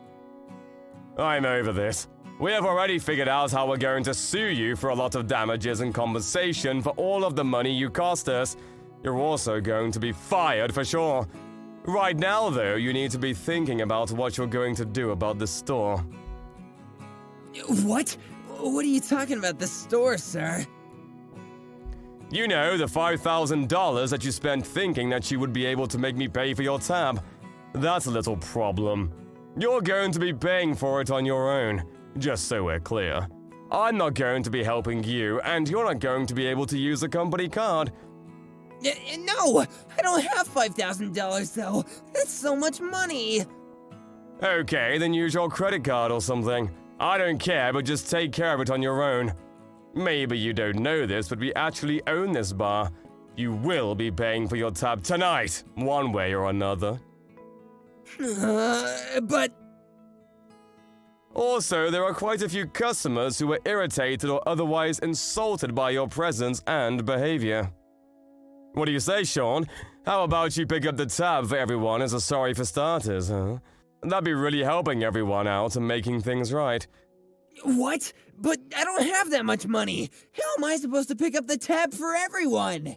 I'm over this. We have already figured out how we're going to sue you for a lot of damages and compensation for all of the money you cost us. You're also going to be fired for sure. Right now, though, you need to be thinking about what you're going to do about this store. What? What are you talking about, the store, sir? You know, the $5,000 that you spent thinking that you would be able to make me pay for your tab. That's a little problem. You're going to be paying for it on your own, just so we're clear. I'm not going to be helping you, and you're not going to be able to use the company card. No, I don't have $5,000 though. That's so much money. Okay, then use your credit card or something. I don't care, but just take care of it on your own. Maybe you don't know this, but we actually own this bar. You will be paying for your tab tonight, one way or another. But... Also, there are quite a few customers who were irritated or otherwise insulted by your presence and behavior. What do you say, Shawn? How about you pick up the tab for everyone as a sorry for starters, huh? That'd be really helping everyone out and making things right. What? But I don't have that much money. How am I supposed to pick up the tab for everyone?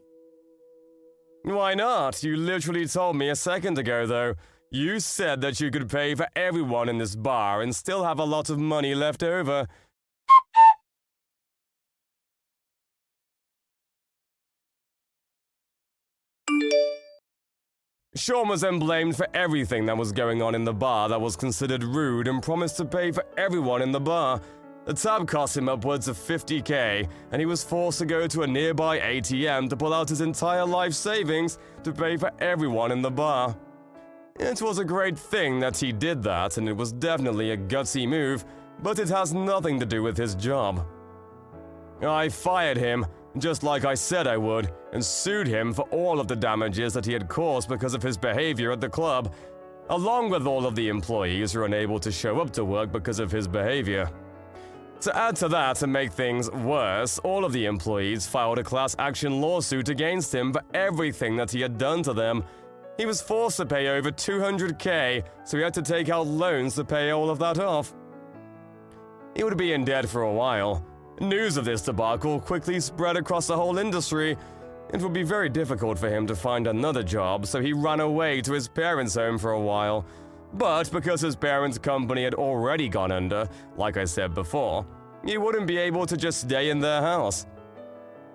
Why not? You literally told me a second ago, though. You said that you could pay for everyone in this bar and still have a lot of money left over. Shawn was then blamed for everything that was going on in the bar that was considered rude and promised to pay for everyone in the bar. The tab cost him upwards of $50,000, and he was forced to go to a nearby ATM to pull out his entire life savings to pay for everyone in the bar. It was a great thing that he did that, and it was definitely a gutsy move, but it has nothing to do with his job. I fired him, just like I said I would, and sued him for all of the damages that he had caused because of his behavior at the club, along with all of the employees who were unable to show up to work because of his behavior. To add to that and make things worse, all of the employees filed a class action lawsuit against him for everything that he had done to them. He was forced to pay over $200,000, so he had to take out loans to pay all of that off. He would be in debt for a while. News of this debacle quickly spread across the whole industry. It would be very difficult for him to find another job, so he ran away to his parents' home for a while. But because his parents' company had already gone under, like I said before, he wouldn't be able to just stay in their house.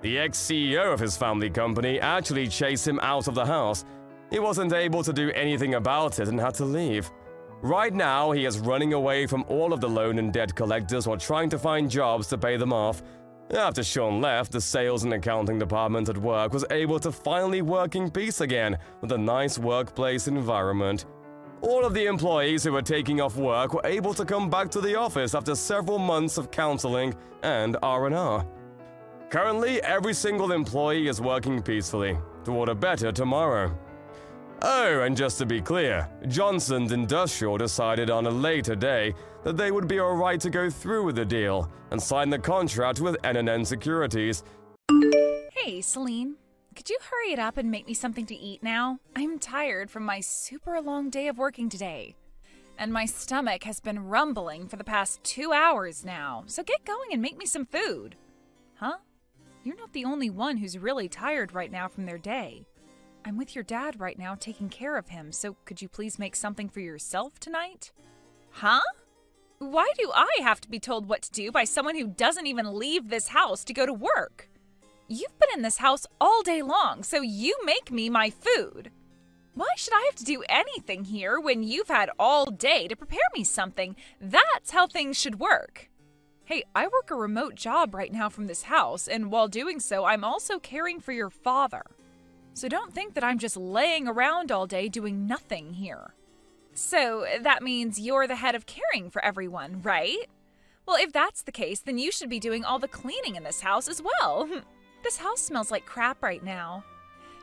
The ex-CEO of his family company actually chased him out of the house. He wasn't able to do anything about it and had to leave. Right now, he is running away from all of the loan and debt collectors while trying to find jobs to pay them off. After Shawn left, the sales and accounting department at work was able to finally work in peace again with a nice workplace environment. All of the employees who were taking off work were able to come back to the office after several months of counseling and R&R. Currently, every single employee is working peacefully toward a better tomorrow. Oh, and just to be clear, Johnson's Industrial decided on a later day that they would be alright to go through with the deal and sign the contract with N&N Securities. Hey, Celine. Could you hurry it up and make me something to eat now? I'm tired from my super long day of working today. And my stomach has been rumbling for the past 2 hours now, so get going and make me some food. Huh? You're not the only one who's really tired right now from their day. I'm with your dad right now taking care of him, so could you please make something for yourself tonight? Huh? Why do I have to be told what to do by someone who doesn't even leave this house to go to work? You've been in this house all day long, so you make me my food. Why should I have to do anything here when you've had all day to prepare me something? That's how things should work. Hey, I work a remote job right now from this house, and while doing so, I'm also caring for your father. So don't think that I'm just laying around all day doing nothing here. So that means you're the head of caring for everyone, right? Well, if that's the case, then you should be doing all the cleaning in this house as well. This house smells like crap right now.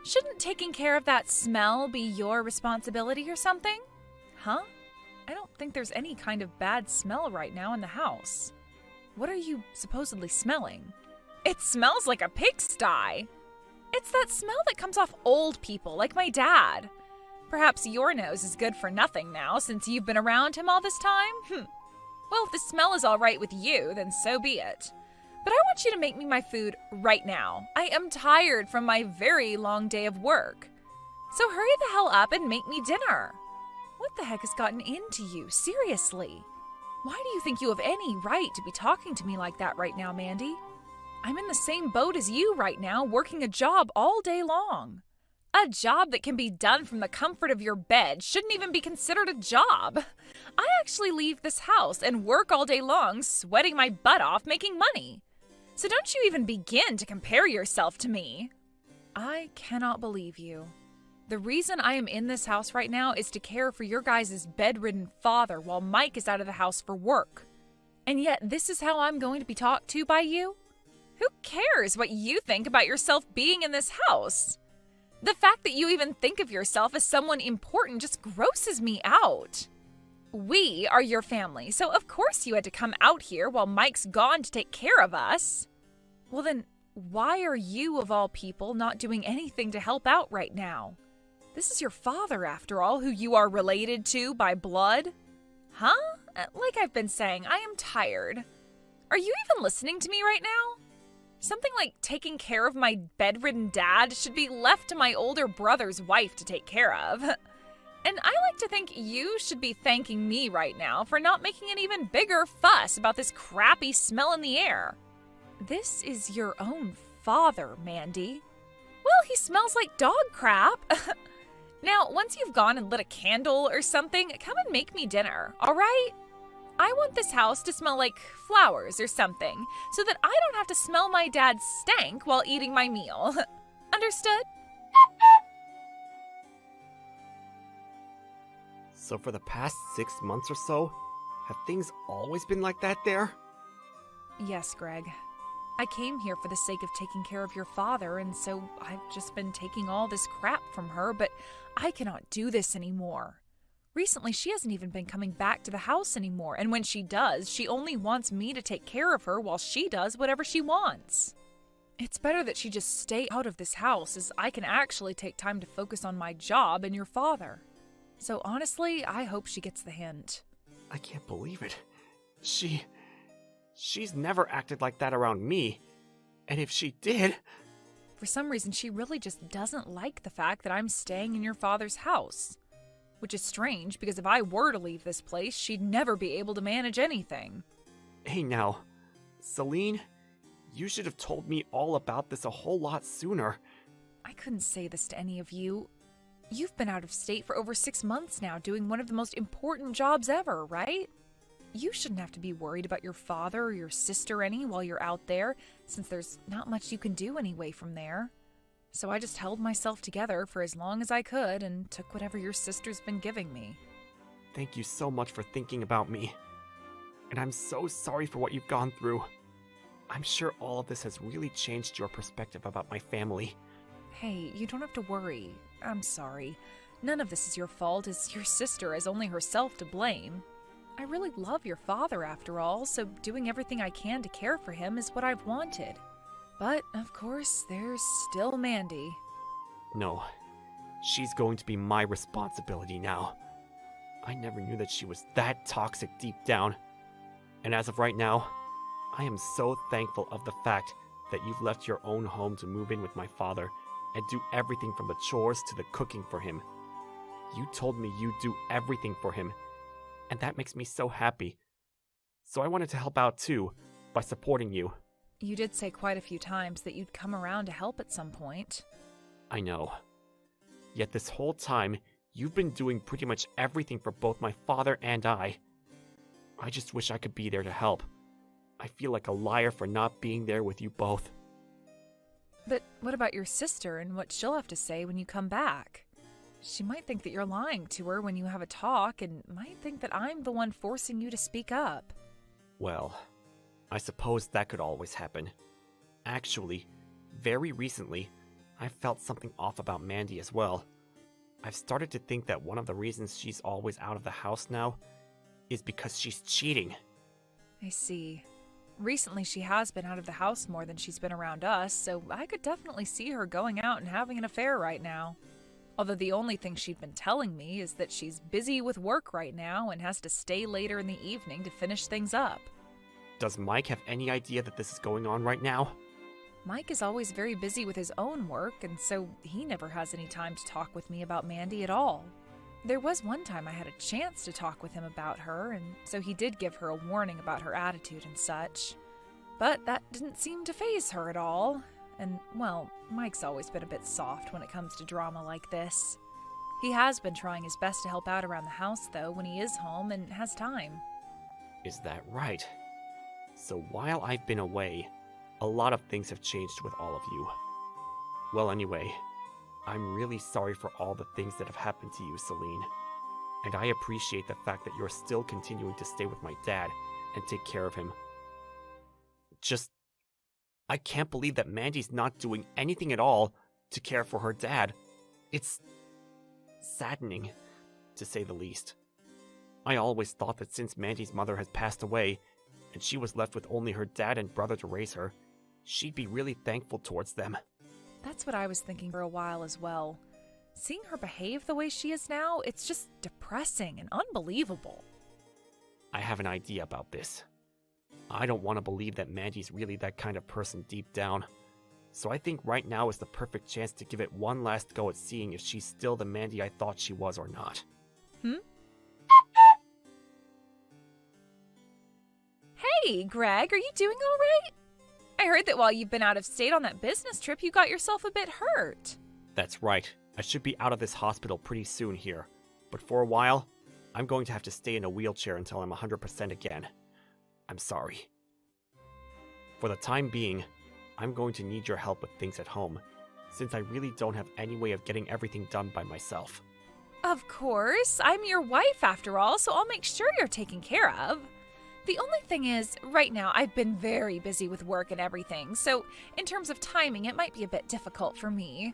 Shouldn't taking care of that smell be your responsibility or something? Huh? I don't think there's any kind of bad smell right now in the house. What are you supposedly smelling? It smells like a pigsty. It's that smell that comes off old people, like my dad. Perhaps your nose is good for nothing now since you've been around him all this time? Well, if the smell is all right with you, then so be it. But I want you to make me my food right now. I am tired from my very long day of work. So hurry the hell up and make me dinner. What the heck has gotten into you? Seriously. Why do you think you have any right to be talking to me like that right now, Mandy? I'm in the same boat as you right now, working a job all day long. A job that can be done from the comfort of your bed shouldn't even be considered a job. I actually leave this house and work all day long, sweating my butt off making money. So don't you even begin to compare yourself to me. I cannot believe you. The reason I am in this house right now is to care for your guys' bedridden father while Mike is out of the house for work. And yet this is how I'm going to be talked to by you? Who cares what you think about yourself being in this house? The fact that you even think of yourself as someone important just grosses me out. We are your family, so of course you had to come out here while Mike's gone to take care of us. Well then, why are you, of all people, not doing anything to help out right now? This is your father, after all, who you are related to by blood. Huh? Like I've been saying, I am tired. Are you even listening to me right now? Something like taking care of my bedridden dad should be left to my older brother's wife to take care of. And I like to think you should be thanking me right now for not making an even bigger fuss about this crappy smell in the air. This is your own father, Mandy. Well, he smells like dog crap. Now, once you've gone and lit a candle or something, come and make me dinner, all right? I want this house to smell like flowers or something, so that I don't have to smell my dad's stank while eating my meal. Understood? So for the past 6 months or so, have things always been like that there? Yes, Greg. I came here for the sake of taking care of your father, and so I've just been taking all this crap from her, but I cannot do this anymore. Recently, she hasn't even been coming back to the house anymore, and when she does, she only wants me to take care of her while she does whatever she wants. It's better that she just stay out of this house, as I can actually take time to focus on my job and your father. So honestly, I hope she gets the hint. I can't believe it. She's never acted like that around me. And if she did... For some reason, she really just doesn't like the fact that I'm staying in your father's house. Which is strange, because if I were to leave this place, she'd never be able to manage anything. Hey now, Celine, you should have told me all about this a whole lot sooner. I couldn't say this to any of you. You've been out of state for over 6 months now, doing one of the most important jobs ever, right? You shouldn't have to be worried about your father or your sister any while you're out there, since there's not much you can do anyway from there. So I just held myself together for as long as I could and took whatever your sister's been giving me. Thank you so much for thinking about me. And I'm so sorry for what you've gone through. I'm sure all of this has really changed your perspective about my family. Hey, you don't have to worry. I'm sorry. None of this is your fault, as your sister has only herself to blame. I really love your father after all, so doing everything I can to care for him is what I've wanted. But, of course, there's still Mandy. No, she's going to be my responsibility now. I never knew that she was that toxic deep down. And as of right now, I am so thankful of the fact that you've left your own home to move in with my father and do everything from the chores to the cooking for him. You told me you'd do everything for him, and that makes me so happy. So I wanted to help out too, by supporting you. You did say quite a few times that you'd come around to help at some point. I know. Yet this whole time, you've been doing pretty much everything for both my father and I. I just wish I could be there to help. I feel like a liar for not being there with you both. But what about your sister and what she'll have to say when you come back? She might think that you're lying to her when you have a talk, and might think that I'm the one forcing you to speak up. Well, I suppose that could always happen. Actually, very recently, I felt something off about Mandy as well. I've started to think that one of the reasons she's always out of the house now is because she's cheating. I see. Recently, she has been out of the house more than she's been around us, so I could definitely see her going out and having an affair right now. Although the only thing she'd been telling me is that she's busy with work right now and has to stay later in the evening to finish things up. Does Mike have any idea that this is going on right now? Mike is always very busy with his own work, and so he never has any time to talk with me about Mandy at all. There was one time I had a chance to talk with him about her, and so he did give her a warning about her attitude and such. But that didn't seem to faze her at all. And, well, Mike's always been a bit soft when it comes to drama like this. He has been trying his best to help out around the house, though, when he is home and has time. Is that right? So while I've been away, a lot of things have changed with all of you. Well, anyway, I'm really sorry for all the things that have happened to you, Celine. And I appreciate the fact that you're still continuing to stay with my dad and take care of him. I can't believe that Mandy's not doing anything at all to care for her dad. It's saddening, to say the least. I always thought that since Mandy's mother had passed away, and she was left with only her dad and brother to raise her, she'd be really thankful towards them. That's what I was thinking for a while as well. Seeing her behave the way she is now, it's just depressing and unbelievable. I have an idea about this. I don't want to believe that Mandy's really that kind of person deep down. So I think right now is the perfect chance to give it one last go at seeing if she's still the Mandy I thought she was or not. Hey, Greg, are you doing all right? I heard that while you've been out of state on that business trip, you got yourself a bit hurt. That's right. I should be out of this hospital pretty soon here. But for a while, I'm going to have to stay in a wheelchair until I'm 100% again. I'm sorry. For the time being, I'm going to need your help with things at home, since I really don't have any way of getting everything done by myself. Of course, I'm your wife after all, so I'll make sure you're taken care of. The only thing is, right now I've been very busy with work and everything, so in terms of timing it might be a bit difficult for me.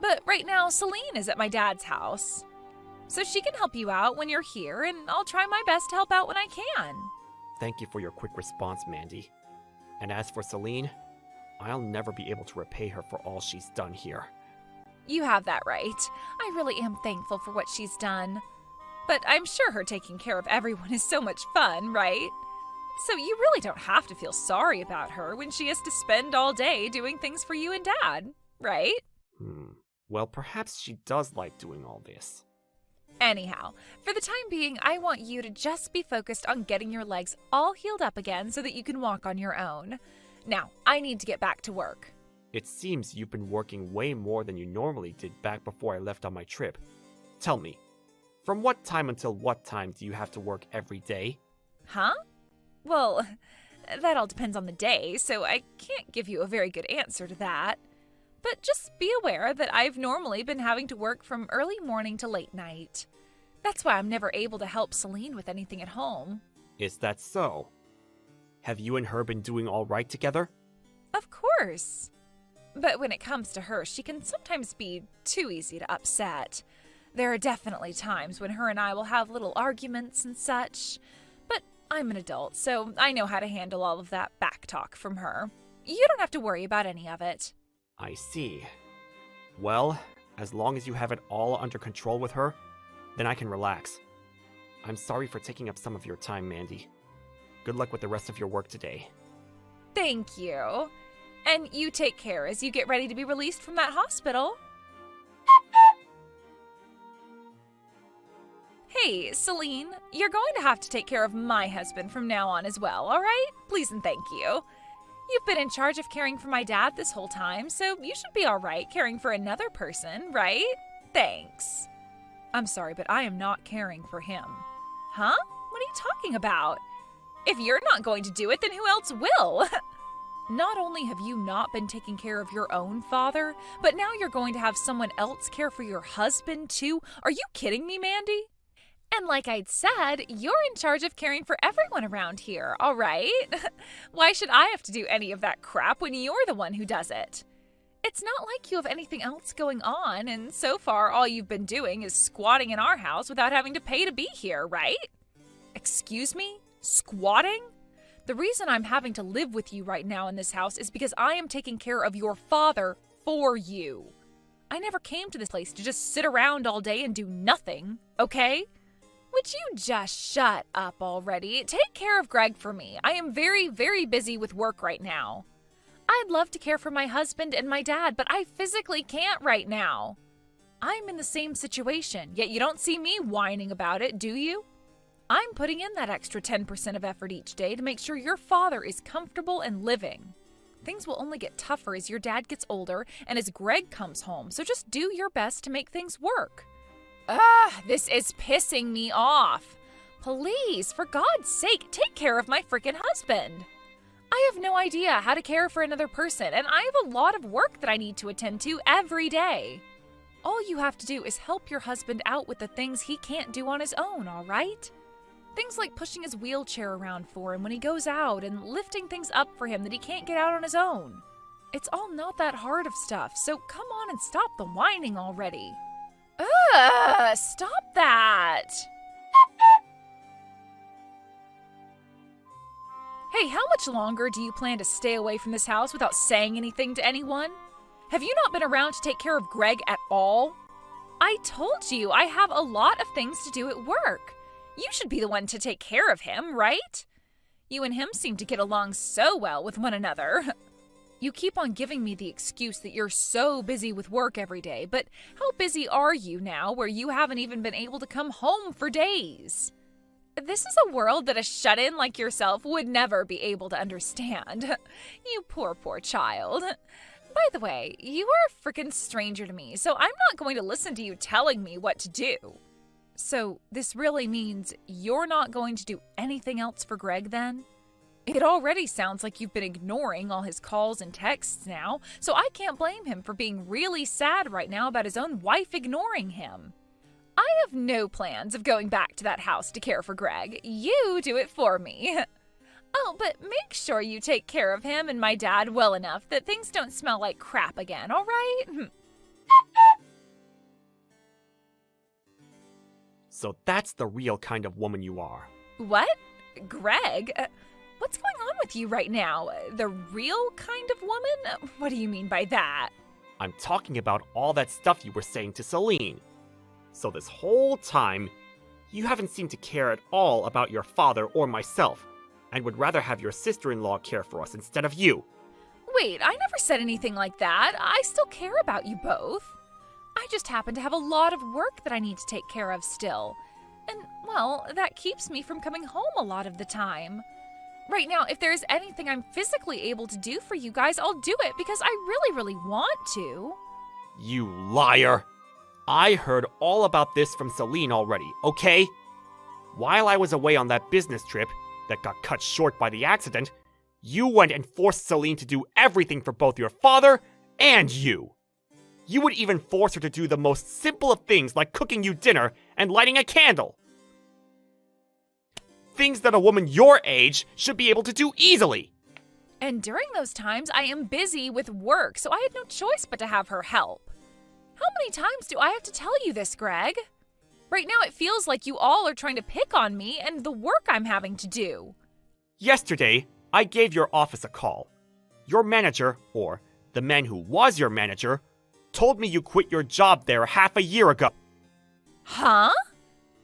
But right now Celine is at my dad's house, so she can help you out when you're here, and I'll try my best to help out when I can. Thank you for your quick response, Mandy. And as for Celine, I'll never be able to repay her for all she's done here. You have that right. I really am thankful for what she's done. But I'm sure her taking care of everyone is so much fun, right? So you really don't have to feel sorry about her when she has to spend all day doing things for you and Dad, right? Well, perhaps she does like doing all this. Anyhow, for the time being, I want you to just be focused on getting your legs all healed up again so that you can walk on your own. Now, I need to get back to work. It seems you've been working way more than you normally did back before I left on my trip. Tell me, from what time until what time do you have to work every day? Huh? Well, that all depends on the day, so I can't give you a very good answer to that. But just be aware that I've normally been having to work from early morning to late night. That's why I'm never able to help Celine with anything at home. Is that so? Have you and her been doing all right together? Of course. But when it comes to her, she can sometimes be too easy to upset. There are definitely times when her and I will have little arguments and such. But I'm an adult, so I know how to handle all of that back talk from her. You don't have to worry about any of it. I see. Well, as long as you have it all under control with her, then I can relax. I'm sorry for taking up some of your time, Mandy. Good luck with the rest of your work today. Thank you. And you take care as you get ready to be released from that hospital. Hey, Celine, you're going to have to take care of my husband from now on as well, all right? Please and thank you. You've been in charge of caring for my dad this whole time, so you should be all right caring for another person, right? Thanks. I'm sorry, but I am not caring for him. Huh? What are you talking about? If you're not going to do it, then who else will? Not only have you not been taking care of your own father, but now you're going to have someone else care for your husband too? Are you kidding me, Mandy? And like I'd said, you're in charge of caring for everyone around here, all right? Why should I have to do any of that crap when you're the one who does it? It's not like you have anything else going on, and so far all you've been doing is squatting in our house without having to pay to be here, right? Excuse me? Squatting? The reason I'm having to live with you right now in this house is because I am taking care of your father for you. I never came to this place to just sit around all day and do nothing, okay? Would you just shut up already? Take care of Greg for me. I am very, very busy with work right now. I'd love to care for my husband and my dad, but I physically can't right now. I'm in the same situation, yet you don't see me whining about it, do you? I'm putting in that extra 10% of effort each day to make sure your father is comfortable and living. Things will only get tougher as your dad gets older and as Greg comes home, so just do your best to make things work. This is pissing me off. Please, for God's sake, take care of my freaking husband. I have no idea how to care for another person, and I have a lot of work that I need to attend to every day. All you have to do is help your husband out with the things he can't do on his own, all right? Things like pushing his wheelchair around for him when he goes out and lifting things up for him that he can't get out on his own. It's all not that hard of stuff, so come on and stop the whining already. Stop that! Hey, how much longer do you plan to stay away from this house without saying anything to anyone? Have you not been around to take care of Greg at all? I told you I have a lot of things to do at work. You should be the one to take care of him, right? You and him seem to get along so well with one another. You keep on giving me the excuse that you're so busy with work every day, but how busy are you now where you haven't even been able to come home for days? This is a world that a shut-in like yourself would never be able to understand. You poor child. By the way, you are a frickin' stranger to me, so I'm not going to listen to you telling me what to do. So this really means you're not going to do anything else for Greg then? It already sounds like you've been ignoring all his calls and texts now, so I can't blame him for being really sad right now about his own wife ignoring him. I have no plans of going back to that house to care for Greg. You do it for me. Oh, but make sure you take care of him and my dad well enough that things don't smell like crap again, all right? So that's the real kind of woman you are. What? Greg? What's going on with you right now? The real kind of woman? What do you mean by that? I'm talking about all that stuff you were saying to Celine. So this whole time, you haven't seemed to care at all about your father or myself, and would rather have your sister-in-law care for us instead of you. Wait, I never said anything like that. I still care about you both. I just happen to have a lot of work that I need to take care of still. And, well, that keeps me from coming home a lot of the time. Right now, if there is anything I'm physically able to do for you guys, I'll do it because I really want to. You liar! I heard all about this from Celine already, okay? While I was away on that business trip that got cut short by the accident, you went and forced Celine to do everything for both your father and you. You would even force her to do the most simple of things like cooking you dinner and lighting a candle. Things that a woman your age should be able to do easily. And during those times, I am busy with work, so I had no choice but to have her help. How many times do I have to tell you this, Greg? Right now it feels like you all are trying to pick on me and the work I'm having to do. Yesterday, I gave your office a call. Your manager, or the man who was your manager, told me you quit your job there half a year ago. Huh?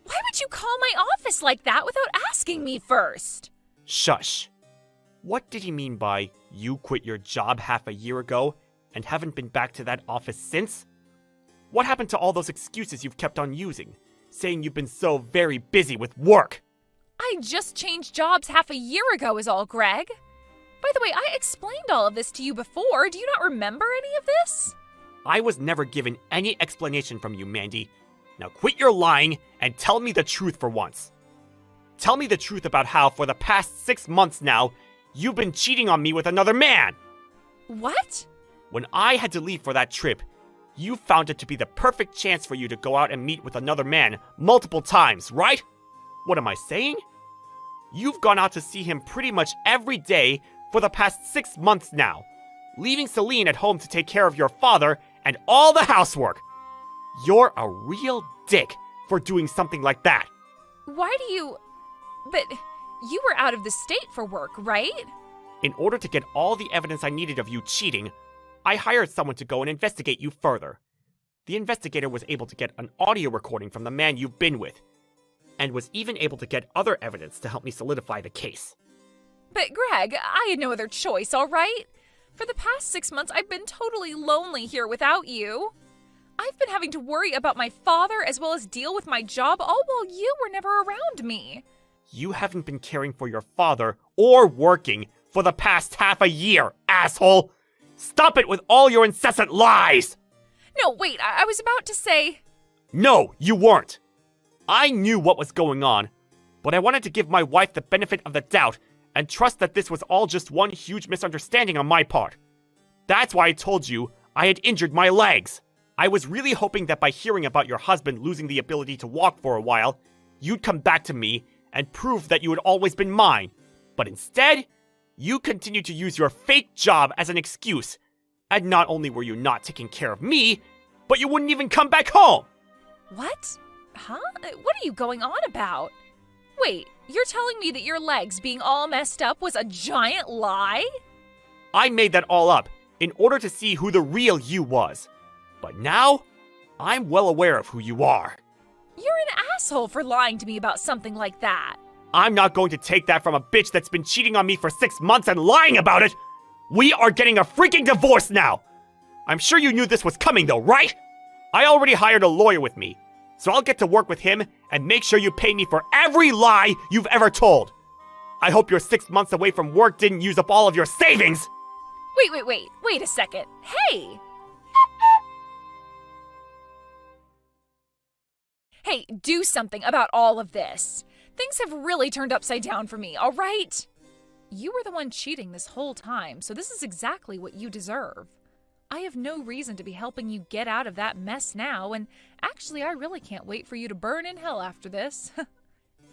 Why would you call my office like that without asking me first? Shush. What did he mean by you quit your job half a year ago and haven't been back to that office since? What happened to all those excuses you've kept on using, saying you've been so very busy with work? I just changed jobs half a year ago is all, Greg. By the way, I explained all of this to you before. Do you not remember any of this? I was never given any explanation from you, Mandy. Now quit your lying and tell me the truth for once. Tell me the truth about how, for the past 6 months now, you've been cheating on me with another man. What? When I had to leave for that trip, you found it to be the perfect chance for you to go out and meet with another man multiple times, right? What am I saying? You've gone out to see him pretty much every day for the past 6 months now, leaving Celine at home to take care of your father and all the housework. You're a real dick for doing something like that. Why do you... But you were out of the state for work, right? In order to get all the evidence I needed of you cheating, I hired someone to go and investigate you further. The investigator was able to get an audio recording from the man you've been with, and was even able to get other evidence to help me solidify the case. But Greg, I had no other choice, all right? For the past 6 months, I've been totally lonely here without you. I've been having to worry about my father as well as deal with my job, all while you were never around me. You haven't been caring for your father or working for the past half a year, asshole! Stop it with all your incessant lies! No, wait, I was about to say... No, you weren't. I knew what was going on, but I wanted to give my wife the benefit of the doubt and trust that this was all just one huge misunderstanding on my part. That's why I told you I had injured my legs. I was really hoping that by hearing about your husband losing the ability to walk for a while, you'd come back to me and prove that you had always been mine. But instead, you continued to use your fake job as an excuse. And not only were you not taking care of me, but you wouldn't even come back home. What? Huh? What are you going on about? Wait, you're telling me that your legs being all messed up was a giant lie? I made that all up in order to see who the real you was. But now, I'm well aware of who you are. You're an asshole for lying to me about something like that. I'm not going to take that from a bitch that's been cheating on me for 6 months and lying about it. We are getting a freaking divorce now. I'm sure you knew this was coming though, right? I already hired a lawyer with me, so I'll get to work with him and make sure you pay me for every lie you've ever told. I hope your 6 months away from work didn't use up all of your savings. Wait a second. Hey! Hey, do something about all of this. Things have really turned upside down for me, all right? You were the one cheating this whole time, so this is exactly what you deserve. I have no reason to be helping you get out of that mess now, and actually, I really can't wait for you to burn in hell after this.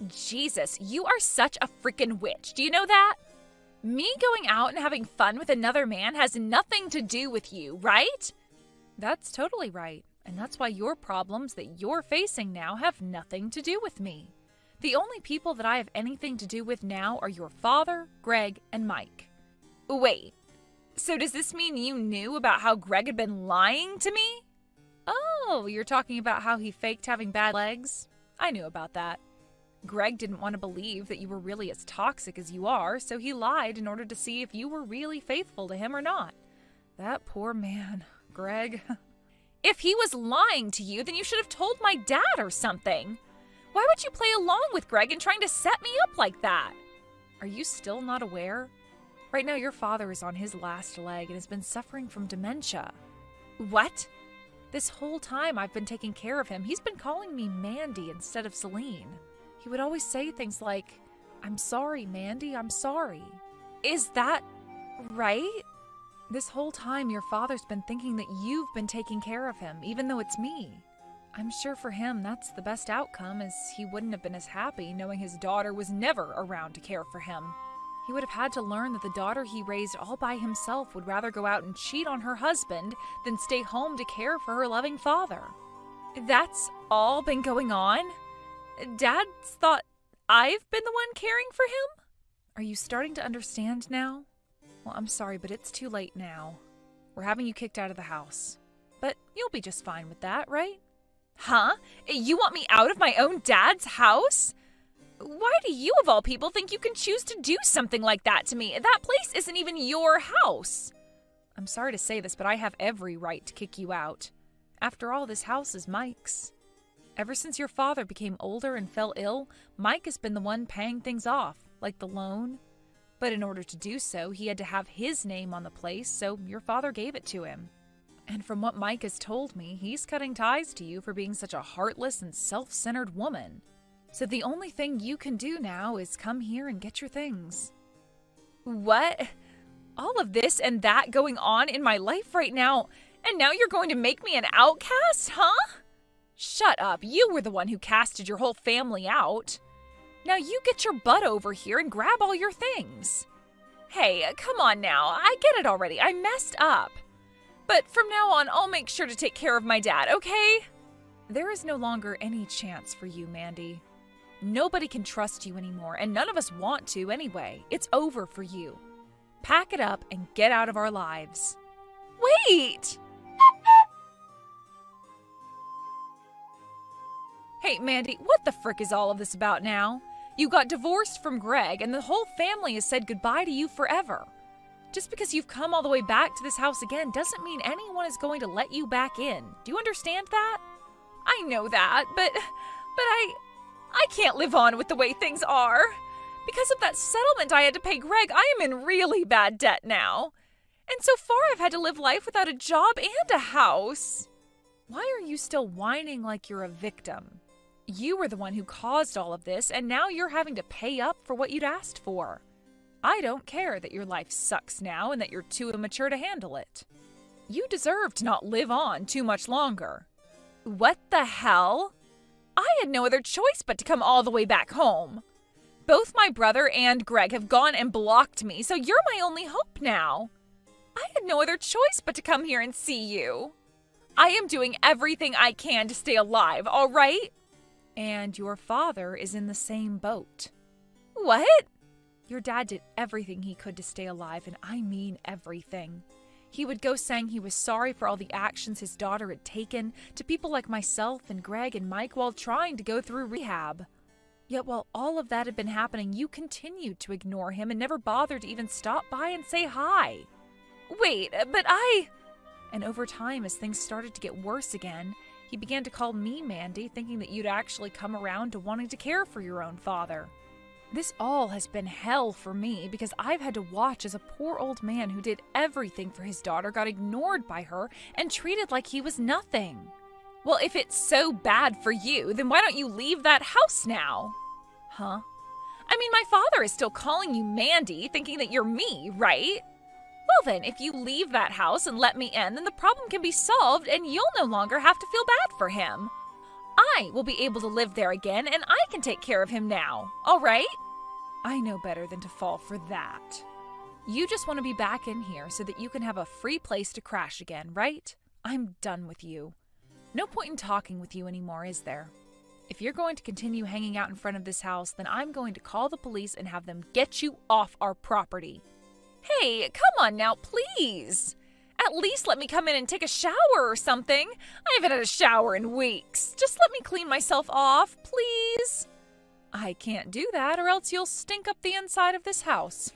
Jesus, you are such a freaking witch. Do you know that? Me going out and having fun with another man has nothing to do with you, right? That's totally right, and that's why your problems that you're facing now have nothing to do with me. The only people that I have anything to do with now are your father, Greg, and Mike. Wait, so does this mean you knew about how Greg had been lying to me? Oh, you're talking about how he faked having bad legs? I knew about that. Greg didn't want to believe that you were really as toxic as you are, so he lied in order to see if you were really faithful to him or not. That poor man, Greg. If he was lying to you, then you should have told my dad or something. Why would you play along with Greg and trying to set me up like that? Are you still not aware? Right now, your father is on his last leg and has been suffering from dementia. What? This whole time I've been taking care of him, he's been calling me Mandy instead of Celine. He would always say things like, "I'm sorry, Mandy, I'm sorry." Is that right? This whole time, your father's been thinking that you've been taking care of him, even though it's me. I'm sure for him that's the best outcome, as he wouldn't have been as happy knowing his daughter was never around to care for him. He would have had to learn that the daughter he raised all by himself would rather go out and cheat on her husband than stay home to care for her loving father. That's all been going on? Dad's thought I've been the one caring for him? Are you starting to understand now? Well, I'm sorry, but it's too late now. We're having you kicked out of the house. But you'll be just fine with that, right? Huh? You want me out of my own dad's house? Why do you, of all people, think you can choose to do something like that to me? That place isn't even your house. I'm sorry to say this, but I have every right to kick you out. After all, this house is Mike's. Ever since your father became older and fell ill, Mike has been the one paying things off, like the loan. But in order to do so, he had to have his name on the place, so your father gave it to him. And from what Mike has told me, he's cutting ties to you for being such a heartless and self-centered woman. So the only thing you can do now is come here and get your things. What? All of this and that going on in my life right now, and now you're going to make me an outcast, huh? Shut up. You were the one who casted your whole family out. Now you get your butt over here and grab all your things. Hey, come on now. I get it already. I messed up. But from now on, I'll make sure to take care of my dad, okay? There is no longer any chance for you, Mandy. Nobody can trust you anymore, and none of us want to anyway. It's over for you. Pack it up and get out of our lives. Wait! Hey, Mandy, what the frick is all of this about now? You got divorced from Greg, and the whole family has said goodbye to you forever. Just because you've come all the way back to this house again doesn't mean anyone is going to let you back in. Do you understand that? I know that, but I can't live on with the way things are. Because of that settlement I had to pay Greg, I am in really bad debt now. And so far I've had to live life without a job and a house. Why are you still whining like you're a victim? You were the one who caused all of this, and now you're having to pay up for what you'd asked for. I don't care that your life sucks now and that you're too immature to handle it. You deserve to not live on too much longer. What the hell? I had no other choice but to come all the way back home. Both my brother and Greg have gone and blocked me, so you're my only hope now. I had no other choice but to come here and see you. I am doing everything I can to stay alive, all right? And your father is in the same boat. What? Your dad did everything he could to stay alive, and I mean everything. He would go saying he was sorry for all the actions his daughter had taken to people like myself and Greg and Mike while trying to go through rehab. Yet while all of that had been happening, you continued to ignore him and never bothered to even stop by and say hi. Wait, but I... And over time, as things started to get worse again, he began to call me Mandy, thinking that you'd actually come around to wanting to care for your own father. This all has been hell for me because I've had to watch as a poor old man who did everything for his daughter got ignored by her and treated like he was nothing. Well, if it's so bad for you, then why don't you leave that house now? Huh? I mean, my father is still calling you Mandy, thinking that you're me, right? Well then, if you leave that house and let me in, then the problem can be solved and you'll no longer have to feel bad for him. I will be able to live there again and I can take care of him now, all right? I know better than to fall for that. You just want to be back in here so that you can have a free place to crash again, right? I'm done with you. No point in talking with you anymore, is there? If you're going to continue hanging out in front of this house, then I'm going to call the police and have them get you off our property. Hey, come on now, please. At least let me come in and take a shower or something. I haven't had a shower in weeks. Just let me clean myself off, please. I can't do that, or else you'll stink up the inside of this house.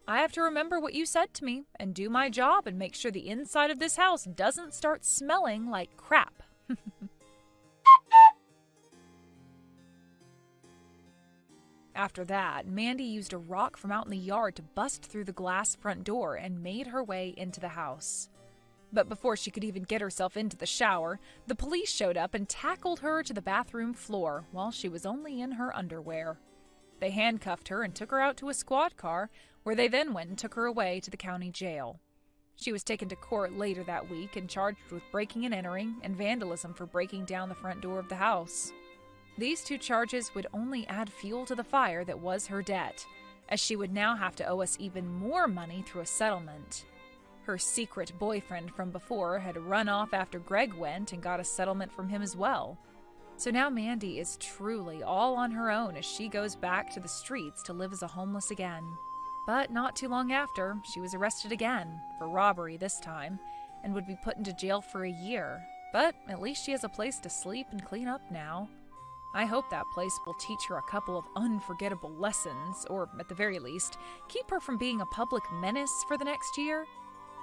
I have to remember what you said to me and do my job and make sure the inside of this house doesn't start smelling like crap. After that, Mandy used a rock from out in the yard to bust through the glass front door and made her way into the house. But before she could even get herself into the shower, the police showed up and tackled her to the bathroom floor while she was only in her underwear. They handcuffed her and took her out to a squad car, where they then went and took her away to the county jail. She was taken to court later that week and charged with breaking and entering and vandalism for breaking down the front door of the house. These two charges would only add fuel to the fire that was her debt, as she would now have to owe us even more money through a settlement. Her secret boyfriend from before had run off after Greg went and got a settlement from him as well. So now Mandy is truly all on her own as she goes back to the streets to live as a homeless again. But not too long after, she was arrested again, for robbery this time, and would be put into jail for a year. But at least she has a place to sleep and clean up now. I hope that place will teach her a couple of unforgettable lessons, or at the very least, keep her from being a public menace for the next year.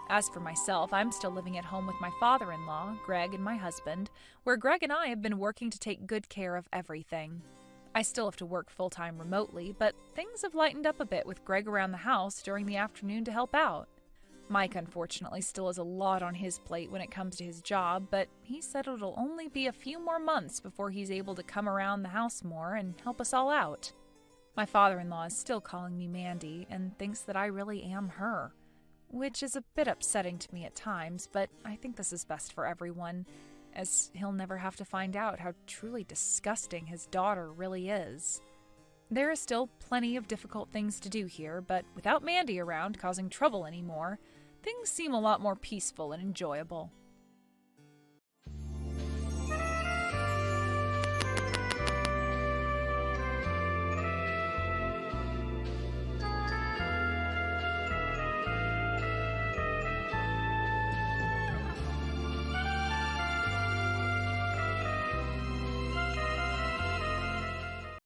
As for myself, I'm still living at home with my father-in-law, Greg, and my husband, where Greg and I have been working to take good care of everything. I still have to work full-time remotely, but things have lightened up a bit with Greg around the house during the afternoon to help out. Mike, unfortunately, still has a lot on his plate when it comes to his job, but he said it'll only be a few more months before he's able to come around the house more and help us all out. My father-in-law is still calling me Mandy and thinks that I really am her, which is a bit upsetting to me at times, but I think this is best for everyone, as he'll never have to find out how truly disgusting his daughter really is. There is still plenty of difficult things to do here, but without Mandy around causing trouble anymore, things seem a lot more peaceful and enjoyable.